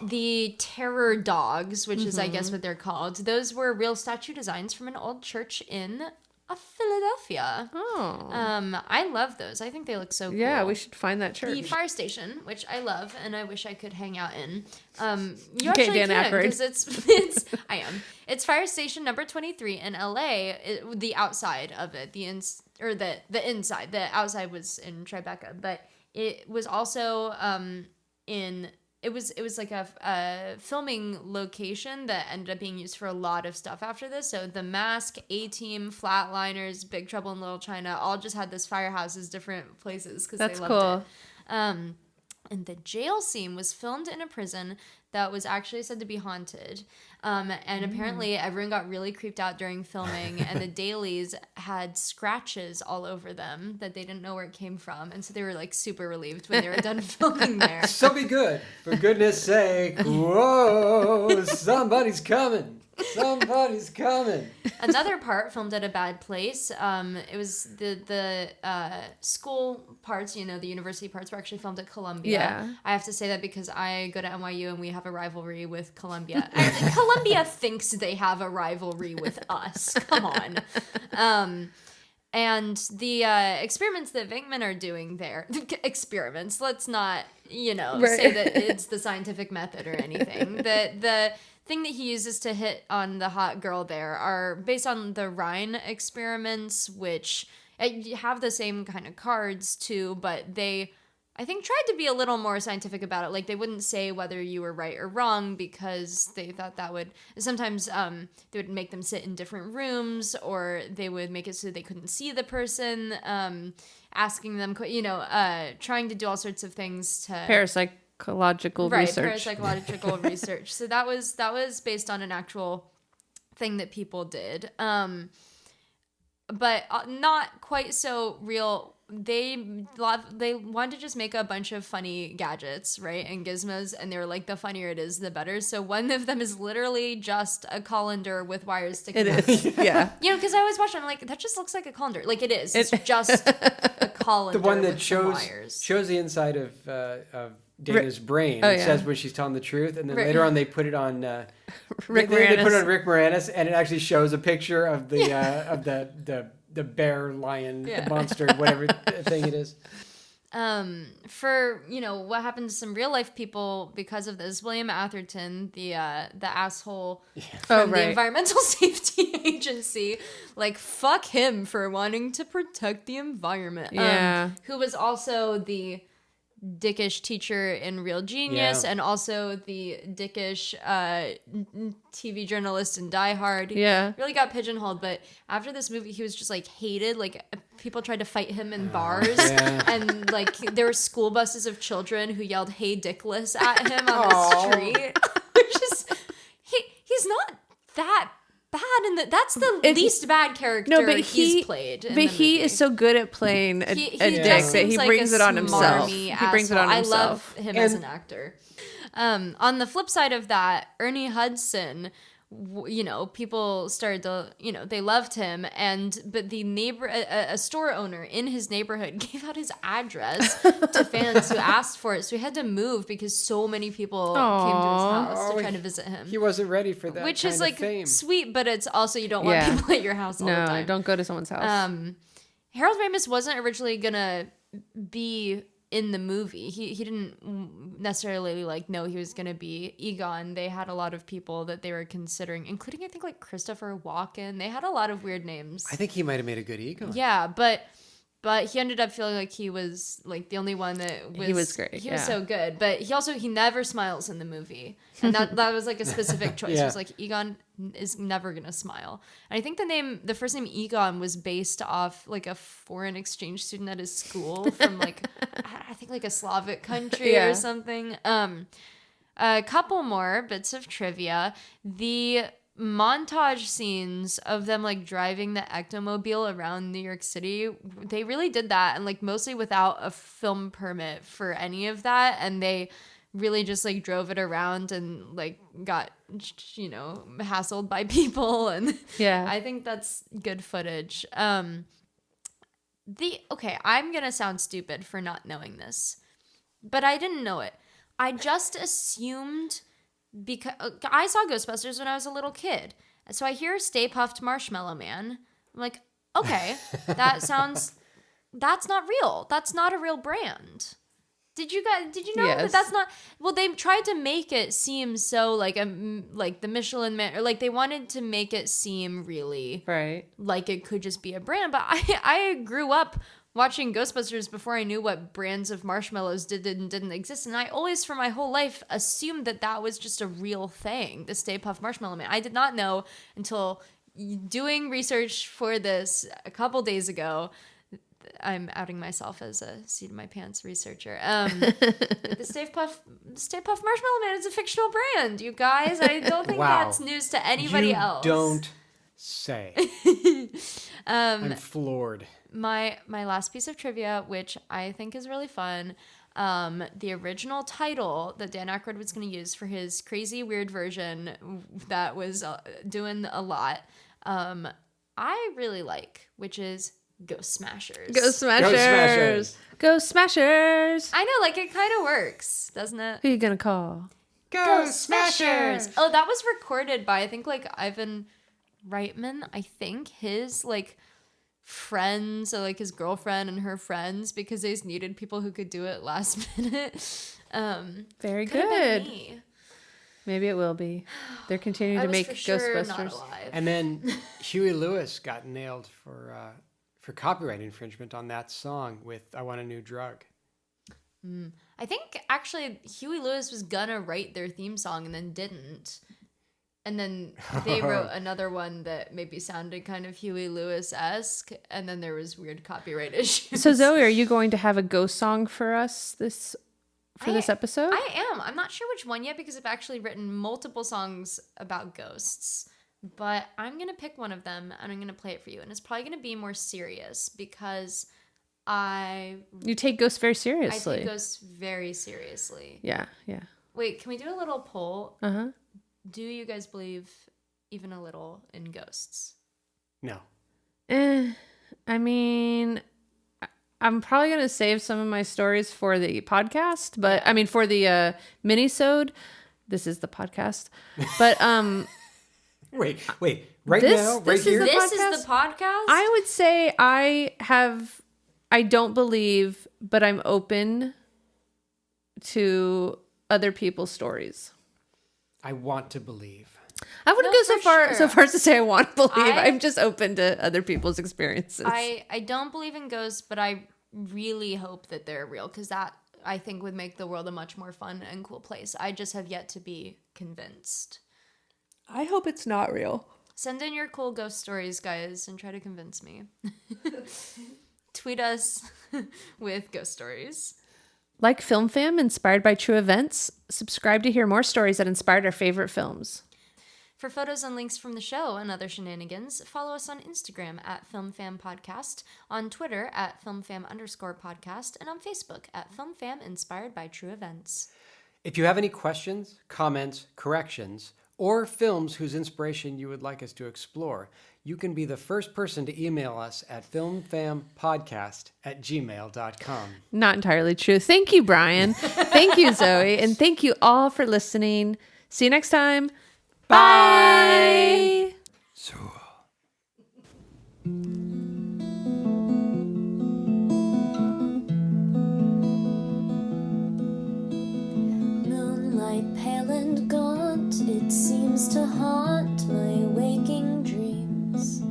The terror dogs, which is, I guess, what they're called, those were real statue designs from an old church in Philadelphia. Oh. I love those. I think they look so cool. Yeah, we should find that church. The fire station, which I love and I wish I could hang out in. You Okay, actually Dan can, Aykroyd. because it's fire station number 23 in LA. The outside of it, the inside. The outside was in Tribeca, but it was also It was like a filming location that ended up being used for a lot of stuff after this. So The Mask, A-Team, Flatliners, Big Trouble in Little China all just had this firehouse as different places because they That's loved cool. it. And the jail scene was filmed in a prison that was actually said to be haunted. And apparently everyone got really creeped out during filming, and the dailies had scratches all over them that they didn't know where it came from. And so they were like super relieved when they were done filming there. So be good. For goodness sake. Whoa, somebody's coming. Somebody's coming. Another part filmed at a bad place. It was the school parts, the university parts were actually filmed at Columbia. Yeah. I have to say that because I go to NYU and we have a rivalry with Columbia. Columbia thinks they have a rivalry with us. Come on. And the experiments that Venkman are doing there, experiments, let's not, say that it's the scientific method or anything. The thing that he uses to hit on the hot girl there are based on the Rhine experiments, which have the same kind of cards too, but they, I think, tried to be a little more scientific about it. Like, they wouldn't say whether you were right or wrong because they thought that would, sometimes they would make them sit in different rooms, or they would make it so they couldn't see the person, asking them, trying to do all sorts of things to... Parapsychological research. Parapsychological research. So that was based on an actual thing that people did, but not quite so real. They wanted to just make a bunch of funny gadgets, right, and gizmos, and they were like, the funnier it is, the better. So one of them is literally just a colander with wires sticking out. It is, yeah. Because I always watch it, I'm like, that just looks like a colander. Like, it is. It's just a colander. The one that with some shows wires. the inside of Dana's brain. Oh, It yeah. says when she's telling the truth, and then Right. later on they put it on Rick they put it Moranis. on Rick Moranis, and it actually shows a picture of the of the bear lion Yeah. monster, whatever thing it is. For what happened to some real life people because of this, William Atherton, the asshole from the right. Environmental Safety Agency, like, fuck him for wanting to protect the environment. Yeah. Who was also the dickish teacher in Real Genius, Yeah. and also the dickish TV journalist in Die Hard. He Yeah. really got pigeonholed, but after this movie, he was just like hated. Like people tried to fight him in bars, yeah. and like there were school buses of children who yelled "Hey Dickless" at him on the street. Which is he's not that bad in that's the least bad character he's played in the he movie. is so good at playing a dick just that seems he like brings a it on himself. smarmy He brings it on asshole. himself. I love him as an actor. On the flip side of that, Ernie Hudson, people started to, they loved him, but the neighbor, a store owner in his neighborhood gave out his address to fans who asked for it, so he had to move because so many people came to his house to try to visit him. He wasn't ready for that. Which kind is of like fame. sweet, but it's also you don't want Yeah. people at your house all the No, time. don't go to someone's house. Harold Ramis wasn't originally gonna be in the movie. He didn't necessarily know he was gonna be Egon. They had a lot of people that they were considering, including I think like Christopher Walken. They had a lot of weird names. I think he might have made a good ego. Yeah, but he ended up feeling like he was like the only one that was. He was great, He was yeah. so good, but he never smiles in the movie, and that was like a specific choice. Yeah. It was like Egon is never gonna smile, and I think the first name Egon was based off like a foreign exchange student at his school from like I think like a Slavic country Yeah. or something. A couple more bits of trivia. The montage scenes of them like driving the ectomobile around New York City, they really did that, and like mostly without a film permit for any of that, and they really just like drove it around and like got hassled by people, and Yeah. I think that's good footage. I'm gonna sound stupid for not knowing this, but I didn't know it. I just assumed, because I saw Ghostbusters when I was a little kid. So I hear Stay Puft Marshmallow Man. I'm like, okay, that's not real. That's not a real brand. Did you know Yes. that's not, well, they tried to make it seem so like the Michelin Man, or like they wanted to make it seem really Right. like it could just be a brand, but I grew up watching Ghostbusters before I knew what brands of marshmallows did and didn't exist, and I always for my whole life assumed that was just a real thing, the Stay Puft Marshmallow Man. I did not know until doing research for this a couple days ago. I'm outing myself as a seat in my pants researcher. The Stay Puft Marshmallow Man is a fictional brand, you guys. I don't think Wow. that's news to anybody You else. don't say. I'm floored. My last piece of trivia, which I think is really fun, the original title that Dan Aykroyd was going to use for his crazy weird version that was doing a lot, I really like, which is Ghost Smashers. Ghost Smashers. Smashers. Ghost Smashers. I know, like it kind of works, doesn't it? Who you gonna call? Ghost Smashers. Oh, that was recorded by I think like Ivan Reitman. I think his like friends, or like his girlfriend and her friends, because they just needed people who could do it last minute. Very Could have been good. me. Maybe it will be. They're continuing I to was make for sure not Ghostbusters. alive. And then Huey Lewis got nailed for copyright infringement on that song with "I Want a New Drug." I think actually Huey Lewis was gonna write their theme song and then didn't. And then they wrote another one that maybe sounded kind of Huey Lewis-esque, and then there was weird copyright issues. So Zoe, are you going to have a ghost song for us this episode? I am. I'm not sure which one yet because I've actually written multiple songs about ghosts. But I'm going to pick one of them and I'm going to play it for you. And it's probably going to be more serious because You take ghosts very I seriously. take ghosts very seriously. Yeah, yeah. Wait, can we do a little poll? Uh-huh. Do you guys believe even a little in ghosts? No. I mean, I'm probably going to save some of my stories for the podcast, but I mean, for the mini-sode. This is the podcast. But Wait. Right This- now, right this is here. the This podcast? is the podcast? I would say I don't believe, but I'm open to other people's stories. I want to believe. I wouldn't No, go so for far sure. so far as to say I want to believe. I- I'm just open to other people's experiences. I don't believe in ghosts, but I really hope that they're real because that I think would make the world a much more fun and cool place. I just have yet to be convinced. I hope it's not real. Send in your cool ghost stories, guys, and try to convince me. Tweet us with ghost stories. Like Film Fam, inspired by true events, subscribe to hear more stories that inspired our favorite films. For photos and links from the show and other shenanigans, follow us on Instagram at FilmFamPodcast, on Twitter at FilmFam_podcast, and on Facebook at FilmFam Inspired by True Events. If you have any questions, comments, corrections, or films whose inspiration you would like us to explore, you can be the first person to email us at filmfampodcast@gmail.com. Not entirely true. Thank you, Brian. Thank you, Zoe. And thank you all for listening. See you next time. Bye. So. Moonlight pale and gaunt, it seems to haunt my waking dreams.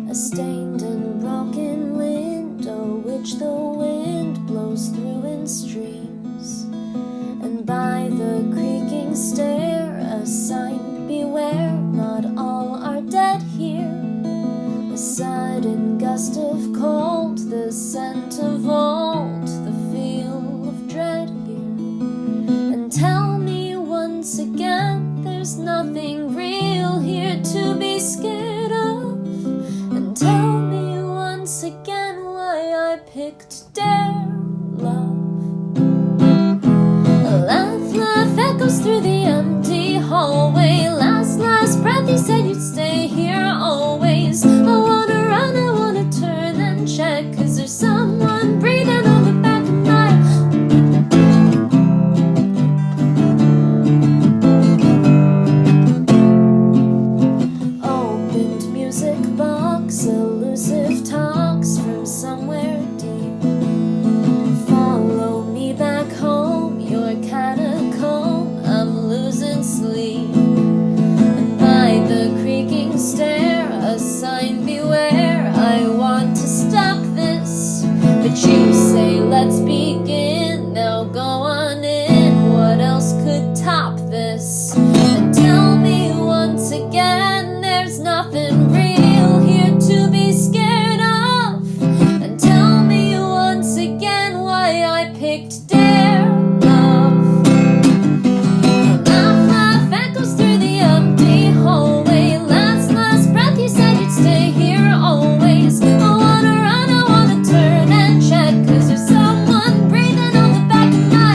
A stained and broken window which the wind blows through in streams. And by the creaking stair a sign, beware, not all are dead here. A sudden gust of cold, the scent of old, the feel of dread here. And tell me once again, there's nothing real here to be scared of. And tell me once again why I picked Dare Love. A laugh, laugh echoes through the empty hallway. Last breath, you said you'd stay here always. I wanna run, I wanna turn and check, 'cause there's someone breathing on the back of my opened music box, elusive talks from somewhere deep. Follow me back home, your catacomb, I'm losing sleep. And by the creaking stair, a sign, beware, I want to stop this. But you say, let's begin, now go on in, what else could top this? And tell me once again, there's nothing real here to be scared of. And tell me once again why I picked Dare Love. A laugh, laugh echoes through the empty hallway. Last breath, you said you'd stay here always. I wanna run, I wanna turn and check, 'cause there's someone breathing on the back of my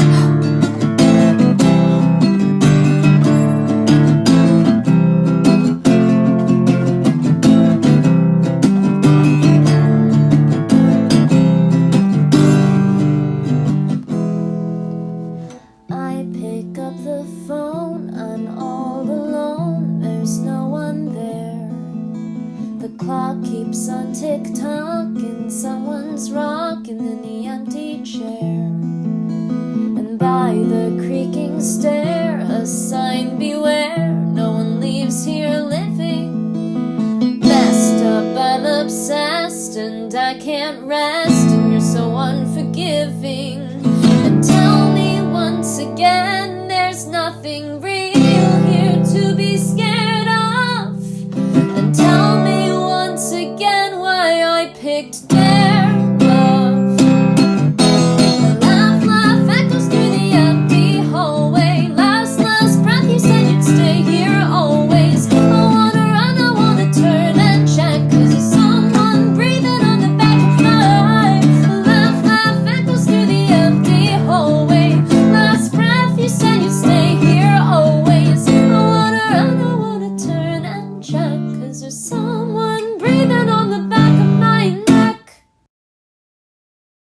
I pick up the phone, I'm all alone, there's no one there. The clock keeps on tick-tocking, someone's rocking in the empty chair. And by the creaking stair, a sign, beware, no one leaves here living. Messed up, I'm obsessed, and I can't rest, and you're so unforgiving. And tell me once again, there's nothing